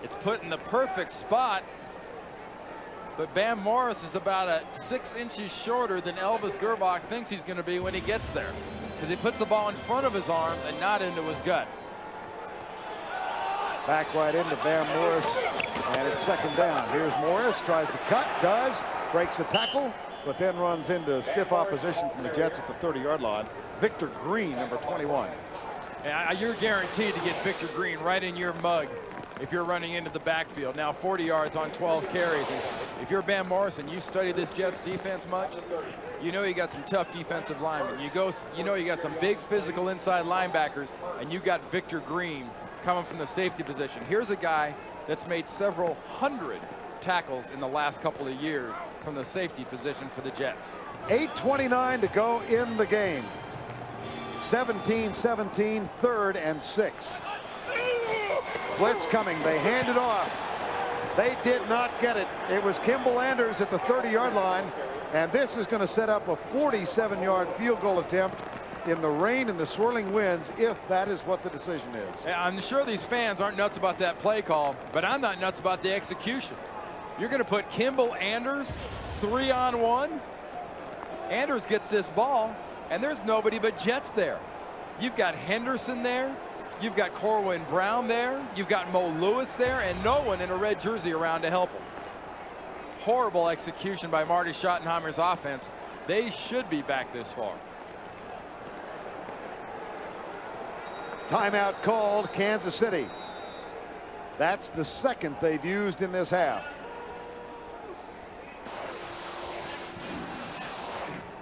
Speaker 1: It's put in the perfect spot. But Bam Morris is about 6 inches shorter than Elvis Gerbach thinks he's going to be when he gets there, because he puts the ball in front of his arms and not into his gut.
Speaker 2: Back right into Bam Morris, and it's second down. Here's Morris, tries to cut, does, breaks the tackle, but then runs into stiff opposition from the Jets at the 30-yard line. Victor Green, number 21.
Speaker 1: Yeah, you're guaranteed to get Victor Green right in your mug if you're running into the backfield. Now 40 yards on 12 carries. And if you're Bam Morris and you study this Jets defense much, you know you got some tough defensive linemen. You know you got some big physical inside linebackers, and you got Victor Green coming from the safety position. Here's a guy that's made several hundred tackles in the last couple of years from the safety position for the Jets.
Speaker 2: 8:29 to go in the game. 17-17, 3rd and 6. Blitz coming. They hand it off. They did not get it. It was Kimball Anders at the 30-yard line, and this is going to set up a 47-yard field goal attempt in the rain and the swirling winds, if that is what the decision is.
Speaker 1: I'm sure these fans aren't nuts about that play call, but I'm not nuts about the execution. You're going to put Kimball Anders 3-on-1. Anders gets this ball, and there's nobody but Jets there. You've got Henderson there. You've got Corwin Brown there. You've got Mo Lewis there, and no one in a red jersey around to help him. Horrible execution by Marty Schottenheimer's offense. They should be back this far.
Speaker 2: Timeout called, Kansas City. That's the second they've used in this half.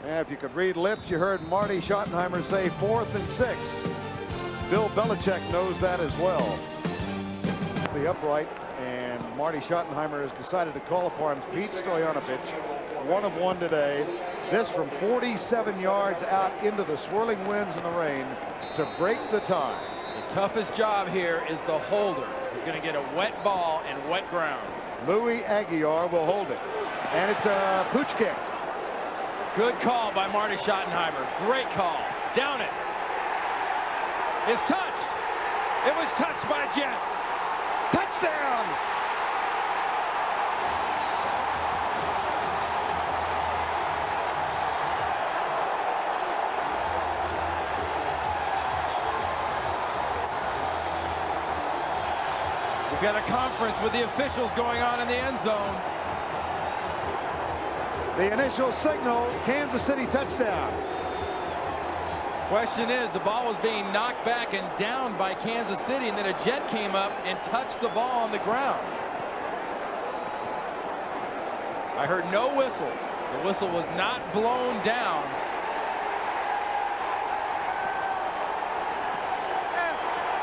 Speaker 2: And if you could read lips, you heard Marty Schottenheimer say 4th and 6. Bill Belichick knows that as well. The upright, and Marty Schottenheimer has decided to call upon Pete Stoyanovich, 1 of 1 today. This from 47 yards out into the swirling winds and the rain to break the tie.
Speaker 1: The toughest job here is the holder. He's going to get a wet ball and wet ground.
Speaker 2: Louis Aguiar will hold it, and it's a pooch kick.
Speaker 1: Good call by Marty Schottenheimer. Great call. Down it. It's touched. It was touched by Jet. Touchdown. We've got a conference with the officials going on in the end zone.
Speaker 2: The initial signal, Kansas City touchdown.
Speaker 1: Question is, the ball was being knocked back and down by Kansas City, and then a Jet came up and touched the ball on the ground. I heard no whistles. The whistle was not blown down.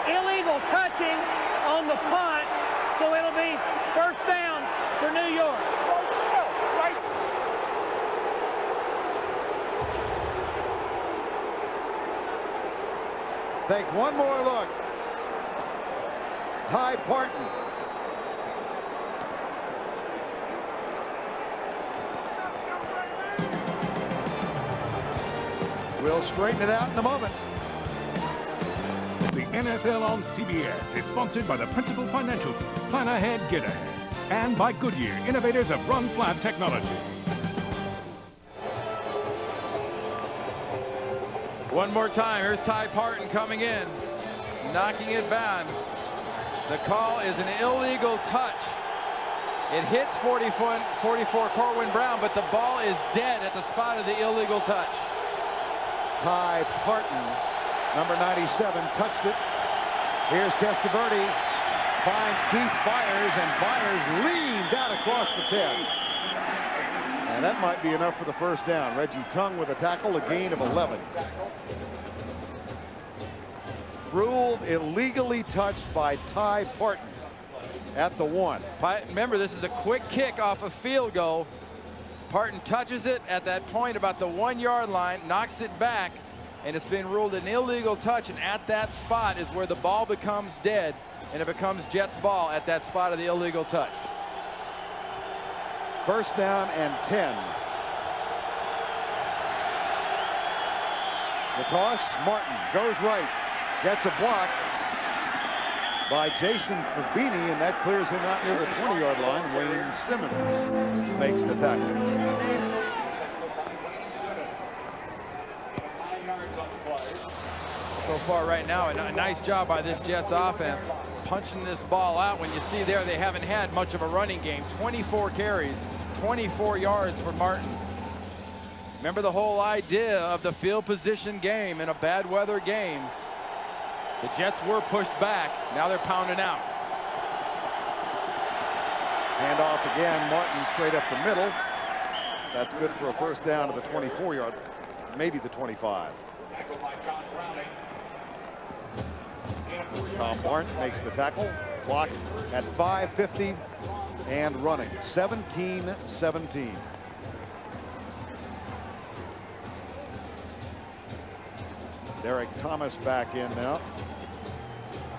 Speaker 3: Illegal touching on the punt, so it'll be first down for New York.
Speaker 2: Take one more look. Ty Parton. We'll straighten it out in a moment.
Speaker 4: The NFL on CBS is sponsored by the Principal Financial, Plan Ahead, Get Ahead, and by Goodyear, innovators of run flat technology.
Speaker 1: One more time, here's Ty Parton coming in. knocking it back. The call is an illegal touch. It hits 44 Corwin Brown, but the ball is dead at the spot of the illegal touch.
Speaker 2: Ty Parton, number 97, touched it. Here's Testaverde, finds Keith Byers, and Byers leans out across the 10. And that might be enough for the first down. Reggie Tung with a tackle, a gain of 11. Ruled illegally touched by Ty Parton at the 1.
Speaker 1: Remember, this is a quick kick off a field goal. Parton touches it at that point about the 1-yard line, knocks it back, and it's been ruled an illegal touch, and at that spot is where the ball becomes dead, and it becomes Jets ball at that spot of the illegal touch.
Speaker 2: First down and 10. The toss, Martin goes right, gets a block by Jason Fabini, and that clears him out near the 20-yard line. Wayne Simmons makes the tackle.
Speaker 1: So far right now, a nice job by this Jets offense punching this ball out. When you see there, they haven't had much of a running game. 24 carries, 24 yards for Martin. Remember the whole idea of the field position game in a bad weather game. The Jets were pushed back. Now they're pounding out.
Speaker 2: Hand off again. Martin straight up the middle. That's good for a first down to the 24-yard, maybe the 25. Tom Barnes makes the tackle. Clock at 5:50 and running. 17-17. Derek Thomas back in now.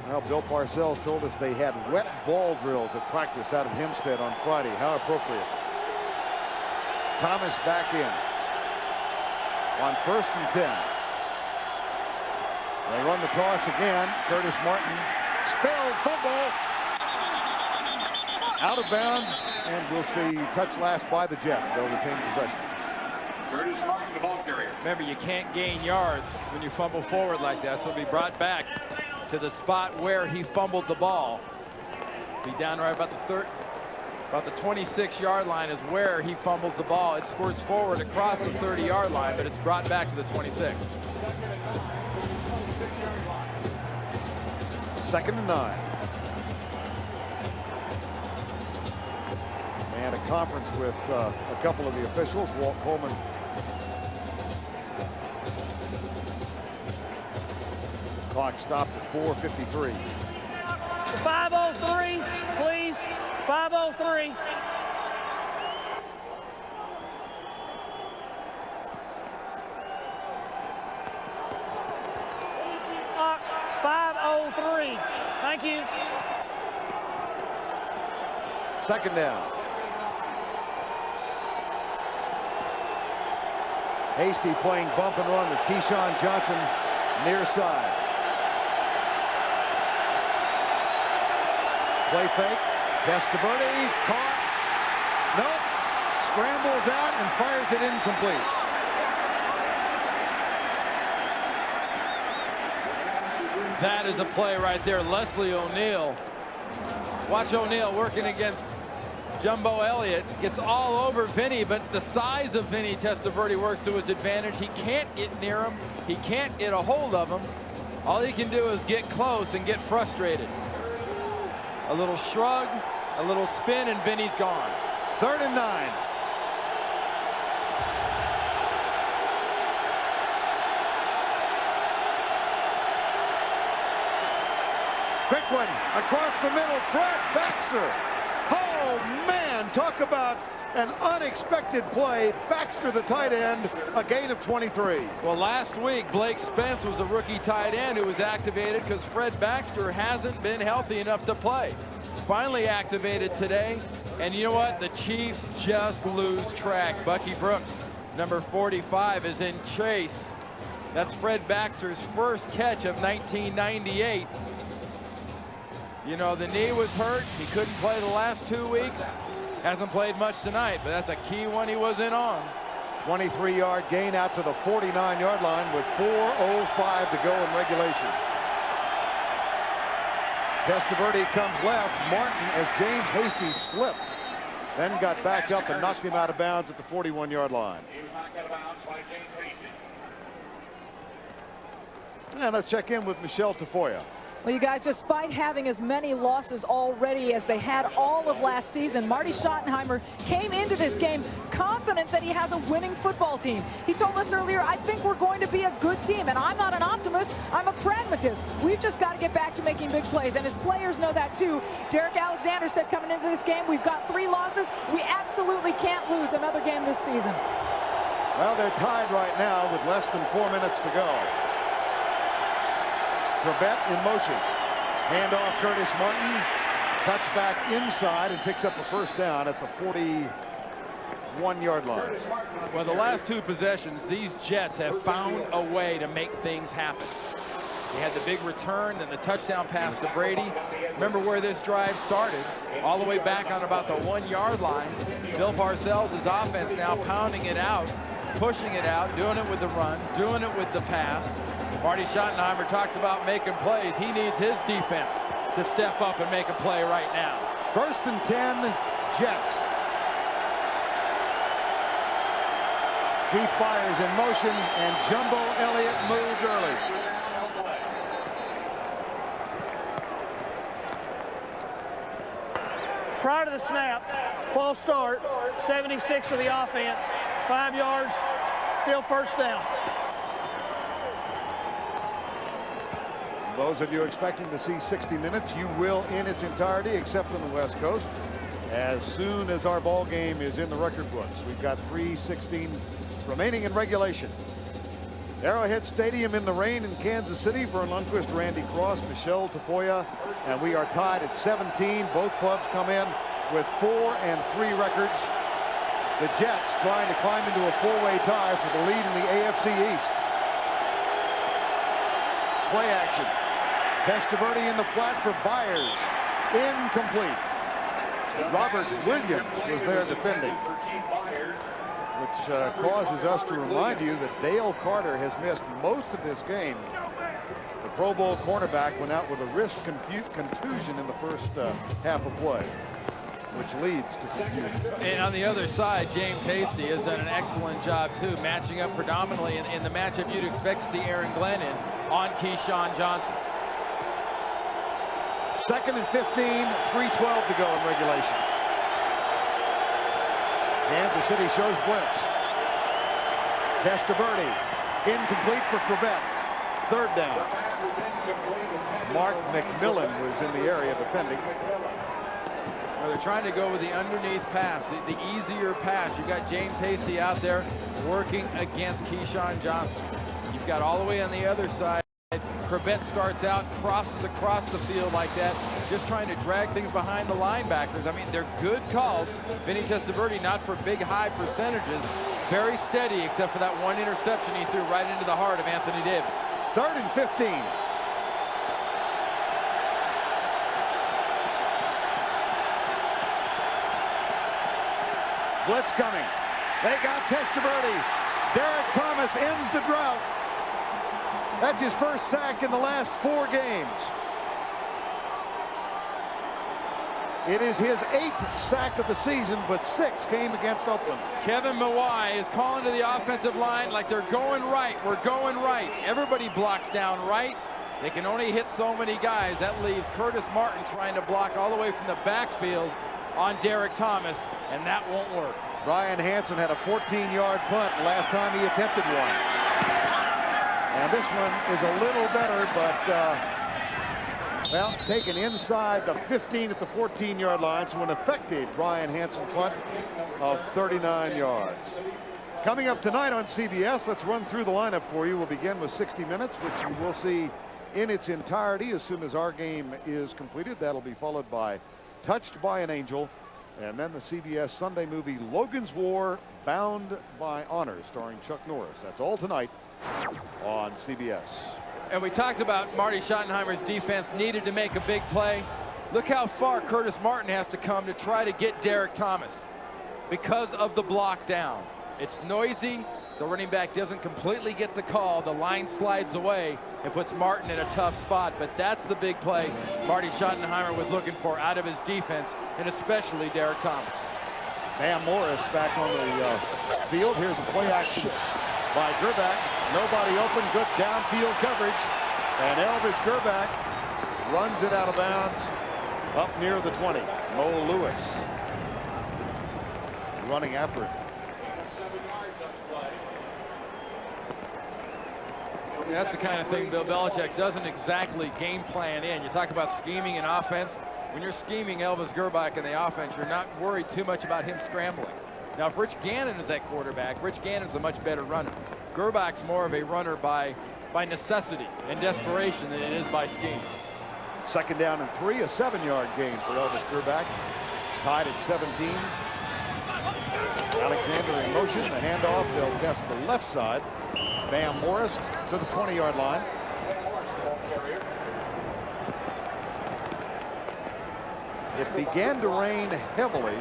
Speaker 2: Well, Bill Parcells told us they had wet ball drills at practice out of Hempstead on Friday. How appropriate. Thomas back in on 1st and 10. They run the toss again. Curtis Martin, spilled fumble, out of bounds, and we'll see touch last by the Jets. They'll retain possession.
Speaker 7: Curtis Martin, the ball carrier.
Speaker 1: Remember, you can't gain yards when you fumble forward like that, so it'll be brought back to the spot where he fumbled the ball. Be down right about the 26-yard line is where he fumbles the ball. It squirts forward across the 30-yard line, but it's brought back to the 26.
Speaker 2: 2nd and 9. And a conference with a couple of the officials. Walt Coleman clock stopped at 4:53.
Speaker 3: 5:03, please. 5:03. Clock, 5:03. Thank you.
Speaker 2: 2nd down. Hasty playing bump and run with Keyshawn Johnson near side. Play fake. Testaverde caught. Nope. Scrambles out and fires it incomplete.
Speaker 1: That is a play right there. Leslie O'Neal. Watch O'Neal working against Jumbo Elliott. Gets all over Vinny, but the size of Vinny Testaverde works to his advantage. He can't get near him. He can't get a hold of him. All he can do is get close and get frustrated. A little shrug, a little spin, and Vinny's gone.
Speaker 2: 3rd and 9. Quick one across the middle. Fred Baxter. Oh, man, talk about an unexpected play. Baxter, the tight end, a gain of 23.
Speaker 1: Well, last week, Blake Spence was a rookie tight end who was activated because Fred Baxter hasn't been healthy enough to play. Finally activated today, and you know what? The Chiefs just lose track. Bucky Brooks, number 45, is in chase. That's Fred Baxter's first catch of 1998. You know, the knee was hurt. He couldn't play the last 2 weeks. Hasn't played much tonight, but that's a key one he was in on.
Speaker 2: 23-yard gain out to the 49-yard line with 4:05 to go in regulation. Testaverde comes left. Martin, as James Hasty slipped, then got back up and knocked him out of bounds at the 41-yard line.
Speaker 7: He was knocked out of bounds by James Hasty.
Speaker 2: And let's check in with Michele Tafoya.
Speaker 5: Well, you guys, despite having as many losses already as they had all of last season, Marty Schottenheimer came into this game confident that he has a winning football team. He told us earlier, I think we're going to be a good team, and I'm not an optimist, I'm a pragmatist. We've just got to get back to making big plays, and his players know that too. Derek Alexander said coming into this game, we've got 3 losses. We absolutely can't lose another game this season.
Speaker 2: Well, they're tied right now with less than 4 minutes to go. Corbett in motion. Hand off Curtis Martin. Cuts back inside and picks up a first down at the 41-yard line.
Speaker 1: Well, the last 2 possessions, these Jets have found a way to make things happen. They had the big return and the touchdown pass to Brady. Remember where this drive started? All the way back on about the 1-yard line. Bill Parcells' offense now pounding it out, pushing it out, doing it with the run, doing it with the pass. Marty Schottenheimer talks about making plays. He needs his defense to step up and make a play right now.
Speaker 2: 1st and 10, Jets. Keith Byers in motion, and Jumbo Elliott moved early.
Speaker 3: Prior to the snap, false start, 76 for the offense, 5 yards, still first down.
Speaker 2: Those of you expecting to see 60 minutes, you will in its entirety, except on the West Coast, as soon as our ball game is in the record books. We've got 3:16 remaining in regulation. Arrowhead Stadium in the rain in Kansas City. Verne Lundquist, Randy Cross, Michele Tafoya, and we are tied at 17. Both clubs come in with 4 and 3 records. The Jets trying to climb into a 4-way tie for the lead in the AFC East. Play action. Testaverde in the flat for Byers. Incomplete. Robert Williams was there defending, which causes us to remind you that Dale Carter has missed most of this game. The Pro Bowl cornerback went out with a wrist contusion in the first half of play, which leads to confusion.
Speaker 1: And on the other side, James Hasty has done an excellent job too, matching up predominantly in the matchup you'd expect to see Aaron Glenn in on Keyshawn Johnson.
Speaker 2: 2nd and 15, 3:12 to go in regulation. Kansas City shows blitz. Testaverde incomplete for Corbett. 3rd down. Mark McMillan was in the area defending.
Speaker 1: Well, they're trying to go with the underneath pass, the easier pass. You've got James Hasty out there working against Keyshawn Johnson. You've got all the way on the other side. Corbett starts out, crosses across the field like that, just trying to drag things behind the linebackers. I mean, they're good calls. Vinny Testaverde, not for big, high percentages. Very steady, except for that 1 interception he threw right into the heart of Anthony Davis.
Speaker 2: 3rd and 15. Blitz coming. They got Testaverde. Derek Thomas ends the drought. That's his first sack in the last 4 games. It is his 8th sack of the season, but 6 came against Oakland.
Speaker 1: Kevin Mawai is calling to the offensive line like they're going right. We're going right. Everybody blocks down right. They can only hit so many guys. That leaves Curtis Martin trying to block all the way from the backfield on Derek Thomas, and that won't work.
Speaker 2: Brian Hansen had a 14-yard punt last time he attempted one. And this one is a little better, but, well, taken inside the 15 at the 14-yard line, so an effective Brian Hansen punt of 39 yards. Coming up tonight on CBS, let's run through the lineup for you. We'll begin with 60 Minutes, which you will see in its entirety as soon as our game is completed. That'll be followed by Touched by an Angel, and then the CBS Sunday movie Logan's War, Bound by Honor, starring Chuck Norris. That's all tonight on CBS.
Speaker 1: And we talked about Marty Schottenheimer's defense needed to make a big play. Look how far Curtis Martin has to come to try to get Derek Thomas because of the block down. It's noisy, The running back doesn't completely get the call. The line slides away and puts Martin in a tough spot. But that's the big play Marty Schottenheimer was looking for out of his defense, and especially Derek Thomas.
Speaker 2: Bam Morris back on the field. Here's a play action by Gerback. Nobody open. Good downfield coverage. And Elvis Gerback runs it out of bounds up near the 20. Mo Lewis running after it.
Speaker 1: That's the kind of thing Bill Belichick doesn't exactly game plan in. You talk about scheming in offense. When you're scheming Elvis Gerback in the offense, you're not worried too much about him scrambling. Now, if Rich Gannon is at quarterback, Rich Gannon's a much better runner. Gerback's more of a runner by necessity and desperation than it is by scheme.
Speaker 2: 2nd down and 3, a 7-yard gain for Elvis Gerback. Tied at 17. Alexander in motion. The handoff. They'll test the left side. Bam Morris to the 20-yard line. It began to rain heavily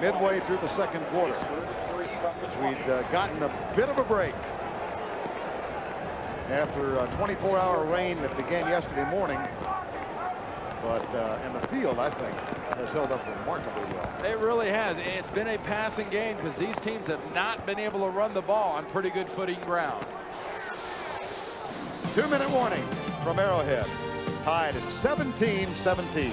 Speaker 2: midway through the 2nd quarter. We'd gotten a bit of a break after a 24-hour rain that began yesterday morning. But in the field, I think, has held up remarkably well.
Speaker 1: It really has, and it's been a passing game because these teams have not been able to run the ball on pretty good footing ground.
Speaker 2: 2-minute warning from Arrowhead. Tied at 17-17.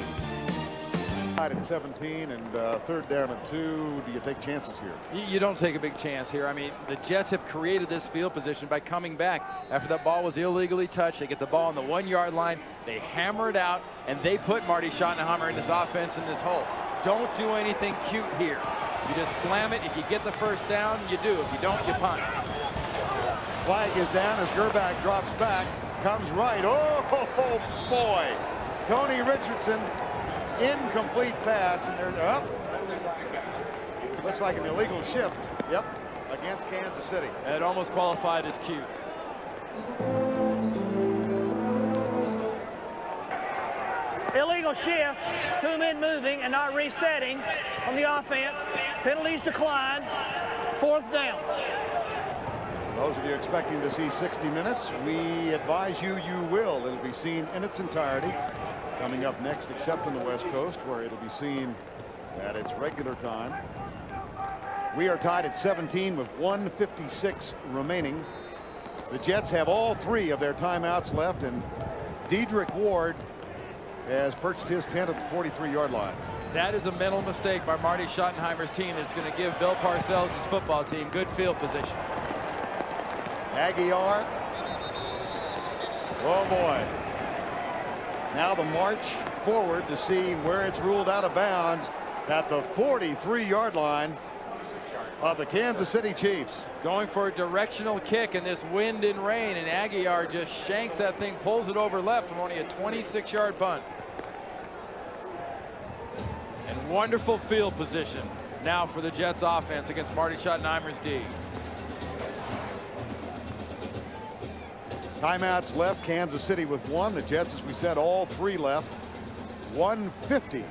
Speaker 2: Tied at 17 and 3rd down and 2. Do you take chances here?
Speaker 1: You don't take a big chance here. I mean, the Jets have created this field position by coming back after that ball was illegally touched. They get the ball on the 1-yard line. They hammer it out, and they put Marty Schottenheimer in this offense in this hole. Don't do anything cute here. You just slam it. If you get the 1st down, you do. If you don't, you punt.
Speaker 2: Flag is down as Gerback drops back. Comes right. Oh, boy. Tony Richardson. Incomplete pass, and they're up. Looks like an illegal shift. Yep, against Kansas City.
Speaker 1: It almost qualified as cute.
Speaker 3: Illegal shift, 2 men moving and not resetting on the offense. Penalties decline. 4th down.
Speaker 2: Those of you expecting to see 60 minutes, we advise you will. It'll be seen in its entirety coming up next, except on the West Coast, where it'll be seen at its regular time. We are tied at 17 with 1:56 remaining. The Jets have all 3 of their timeouts left, and Dedrick Ward has perched his tent at the 43-yard line.
Speaker 1: That is a mental mistake by Marty Schottenheimer's team. It's going to give Bill Parcells' football team good field position.
Speaker 2: Aguiar. Oh, boy. Now the march forward to see where it's ruled out of bounds at the 43-yard line of the Kansas City Chiefs.
Speaker 1: Going for a directional kick in this wind and rain, and Aguiar just shanks that thing, pulls it over left from only a 26-yard punt. And wonderful field position now for the Jets offense against Marty Schottenheimer's D.
Speaker 2: Timeouts left, Kansas City with 1. The Jets, as we said, all 3 left. 1:50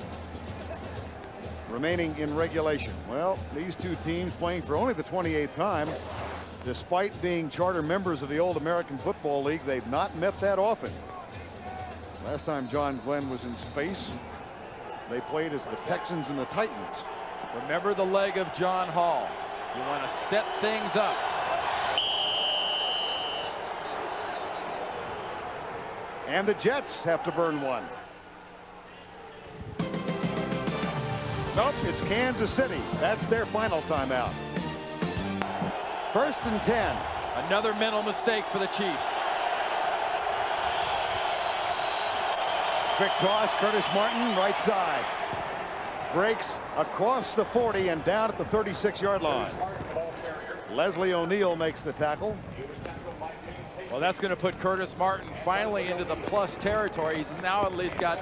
Speaker 2: remaining in regulation. Well, these 2 teams playing for only the 28th time. Despite being charter members of the old American Football League, they've not met that often. Last time John Glenn was in space, they played as the Texans and the Titans.
Speaker 1: Remember the leg of John Hall. You want to set things up.
Speaker 2: And the Jets have to burn 1. Nope, it's Kansas City. That's their final timeout. 1st and 10.
Speaker 1: Another mental mistake for the Chiefs.
Speaker 2: Quick toss, Curtis Martin, right side. Breaks across the 40 and down at the 36-yard line. Leslie O'Neal makes the tackle.
Speaker 1: Well, that's going to put Curtis Martin finally into the plus territory. He's now at least got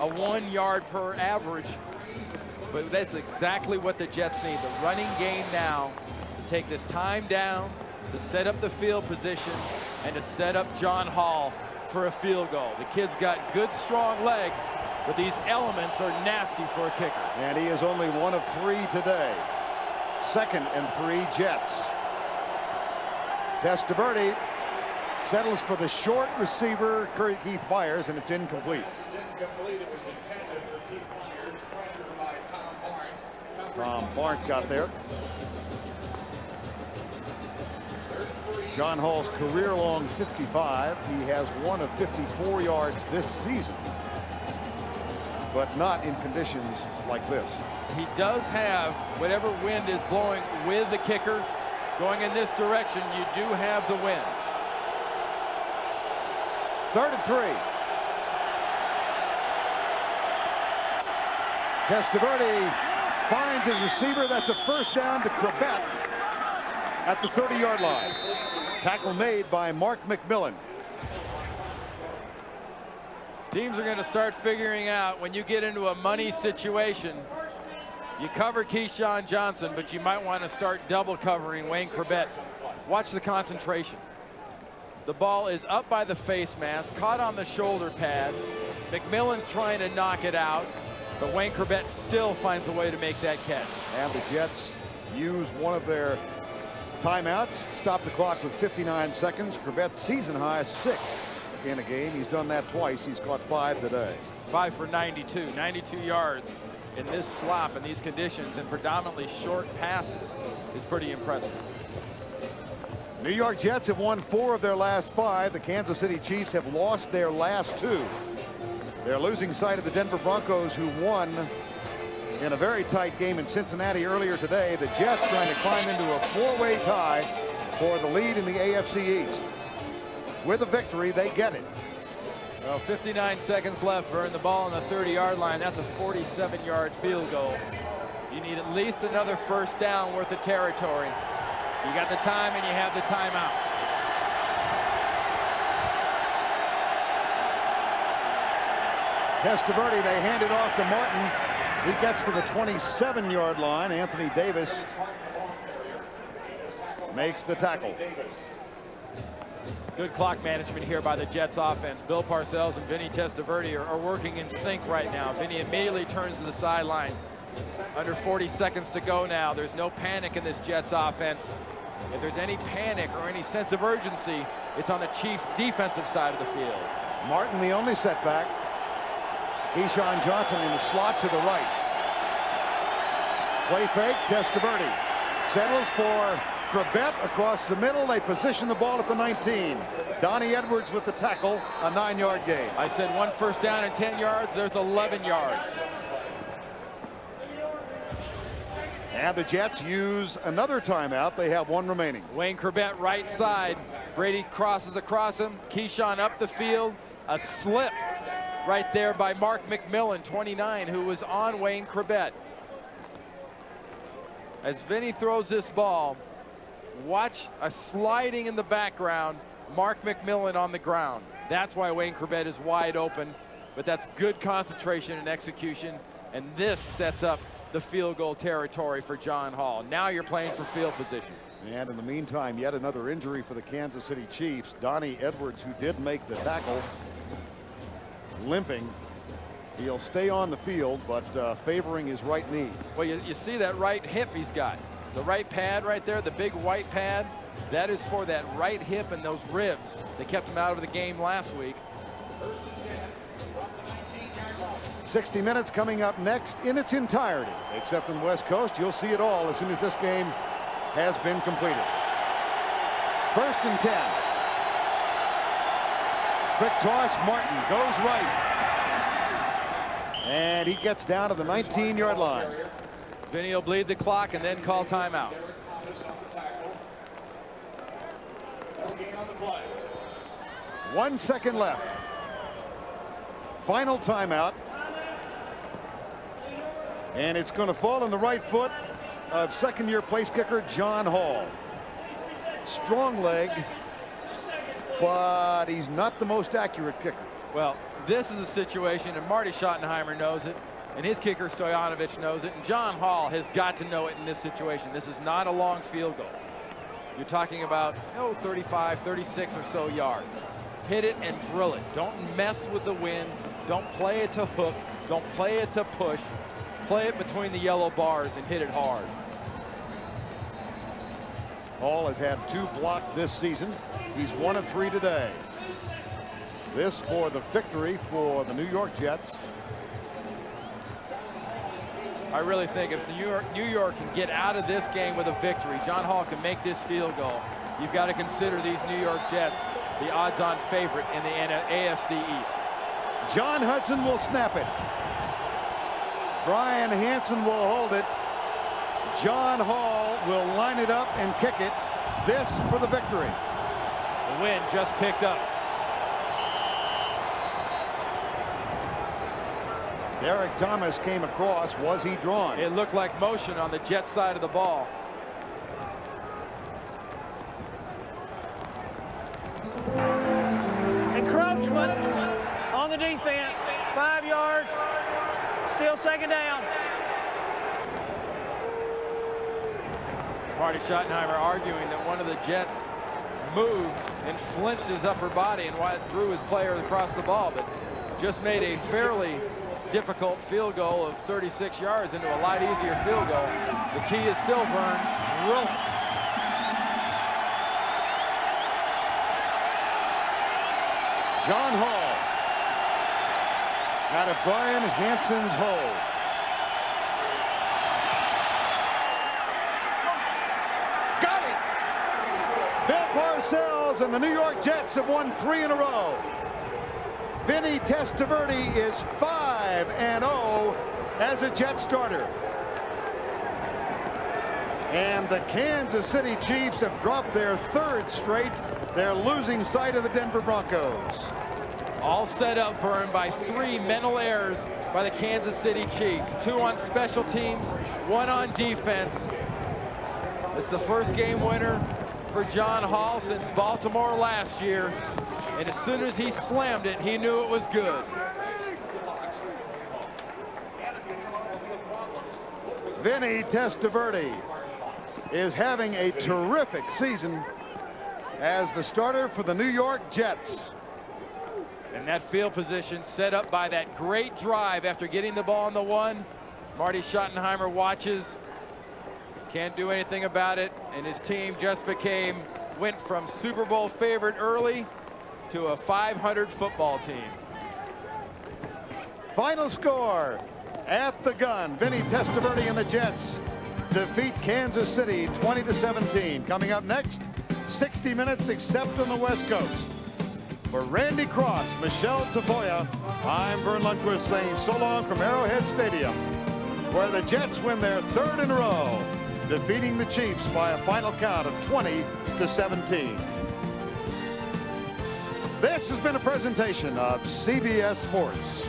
Speaker 1: a 1 yard per average. But that's exactly what the Jets need. The running game now to take this time down, to set up the field position, and to set up John Hall for a field goal. The kid's got good, strong leg, but these elements are nasty for a kicker.
Speaker 2: And he is only 1 of 3 today. 2nd and 3 Jets. Testaverde settles for the short receiver, Keith Byers, and it's incomplete.
Speaker 7: Incomplete. It was intended for Keith Myers. Pressure by Tom Barnes.
Speaker 2: Tom Barnes got there. John Hall's career-long 55. He has one of 54 yards this season, but not in conditions like this.
Speaker 1: He does have whatever wind is blowing with the kicker going in this direction. You do have the wind.
Speaker 2: 3rd and 3. Testaverde finds his receiver. That's a first down to Corbett at the 30-yard line. Tackle made by Mark McMillan.
Speaker 1: Teams are going to start figuring out when you get into a money situation, you cover Keyshawn Johnson, but you might want to start double covering Wayne Corbett. Watch the concentration. The ball is up by the face mask, caught on the shoulder pad. McMillan's trying to knock it out, but Wayne Corbett still finds a way to make that catch.
Speaker 2: And the Jets use one of their timeouts, stop the clock with 59 seconds. Corbett's season high 6 in a game. He's done that twice. He's caught 5 today.
Speaker 1: 5 for 92 yards in this slop in these conditions and predominantly short passes is pretty impressive.
Speaker 2: New York Jets have won 4 of their last 5. The Kansas City Chiefs have lost their last 2. They're losing sight of the Denver Broncos, who won in a very tight game in Cincinnati earlier today. The Jets trying to climb into a 4-way tie for the lead in the AFC East. With a victory, they get it.
Speaker 1: Well, 59 seconds left. Verne, the ball on the 30-yard line. That's a 47-yard field goal. You need at least another first down worth of territory. You got the time and you have the timeouts.
Speaker 2: Testaverde, they hand it off to Martin. He gets to the 27-yard line. Anthony Davis makes the tackle.
Speaker 1: Good clock management here by the Jets offense. Bill Parcells and Vinny Testaverde are working in sync right now. Vinny immediately turns to the sideline. Under 40 seconds to go now. There's no panic in this Jets offense. If there's any panic or any sense of urgency, it's on the Chiefs' defensive side of the field.
Speaker 2: Martin, the only setback. Keyshawn Johnson in the slot to the right. Play fake, Testaverde settles for Corbett across the middle. They position the ball at the 19. Donnie Edwards with the tackle, a 9-yard gain.
Speaker 1: I said 1 first down and 10 yards. There's 11 yards.
Speaker 2: And the Jets use another timeout. They have 1 remaining.
Speaker 1: Wayne Corbett right side. Brady crosses across him. Keyshawn up the field. A slip right there by Mark McMillan, 29, who was on Wayne Corbett. As Vinny throws this ball, watch a sliding in the background. Mark McMillan on the ground. That's why Wayne Corbett is wide open, but that's good concentration and execution, and this sets up the field goal territory for John Hall. Now you're playing for field position.
Speaker 2: And in the meantime, yet another injury for the Kansas City Chiefs. Donnie Edwards, who did make the tackle, limping. He'll stay on the field, but favoring his right knee.
Speaker 1: Well, you see that right hip he's got. The right pad right there, the big white pad, that is for that right hip and those ribs. They kept him out of the game last week.
Speaker 2: 60 minutes coming up next in its entirety, except in West Coast. You'll see it all as soon as this game has been completed. 1st and 10. Quick toss, Martin goes right. And he gets down to the 19-yard line.
Speaker 1: Vinny will bleed the clock and then call timeout.
Speaker 2: 1 second left. Final timeout. And it's going to fall on the right foot of 2nd-year place kicker John Hall. Strong leg, but he's not the most accurate kicker.
Speaker 1: Well, this is a situation, and Marty Schottenheimer knows it, and his kicker Stoyanovich knows it, and John Hall has got to know it in this situation. This is not a long field goal. You're talking about 35, 36 or so yards. Hit it and drill it. Don't mess with the wind. Don't play it to hook. Don't play it to push. Play it between the yellow bars and hit it hard.
Speaker 2: Hall has had 2 blocked this season. He's 1 of 3 today. This for the victory for the New York Jets.
Speaker 1: I really think if New York can get out of this game with a victory, John Hall can make this field goal. You've got to consider these New York Jets the odds-on favorite in the AFC East.
Speaker 2: John Hudson will snap it. Brian Hansen will hold it. John Hall will line it up and kick it. This for the victory.
Speaker 1: The wind just picked up.
Speaker 2: Derek Thomas came across. Was he drawn?
Speaker 1: It looked like motion on the Jets side of the ball.
Speaker 3: Encroachment on the defense. 5 yards. Still second down.
Speaker 1: Marty Schottenheimer arguing that one of the Jets moved and flinched his upper body and threw his player across the ball, but just made a fairly difficult field goal of 36 yards into a lot easier field goal. The key is still Verne drilling.
Speaker 2: John Hall out of Brian Hansen's hole. Got it! Bill Parcells and the New York Jets have won 3 in a row. Vinny Testaverde is 5-0 as a Jet starter. And the Kansas City Chiefs have dropped their 3rd straight. They're losing sight of the Denver Broncos.
Speaker 1: All set up for him by 3 mental errors by the Kansas City Chiefs. 2 on special teams, 1 on defense. It's the first game winner for John Hall since Baltimore last year. And as soon as he slammed it, he knew it was good.
Speaker 2: Vinny Testaverde is having a terrific season as the starter for the New York Jets.
Speaker 1: And that field position set up by that great drive after getting the ball on the 1. Marty Schottenheimer watches. Can't do anything about it. And his team just went from Super Bowl favorite early to a 500 football team.
Speaker 2: Final score at the gun. Vinny Testaverde and the Jets defeat Kansas City 20-17. Coming up next, 60 minutes except on the West Coast. For Randy Cross, Michele Tafoya, I'm Verne Lundquist saying so long from Arrowhead Stadium, where the Jets win their 3rd in a row, defeating the Chiefs by a final count of 20-17. This has been a presentation of CBS Sports.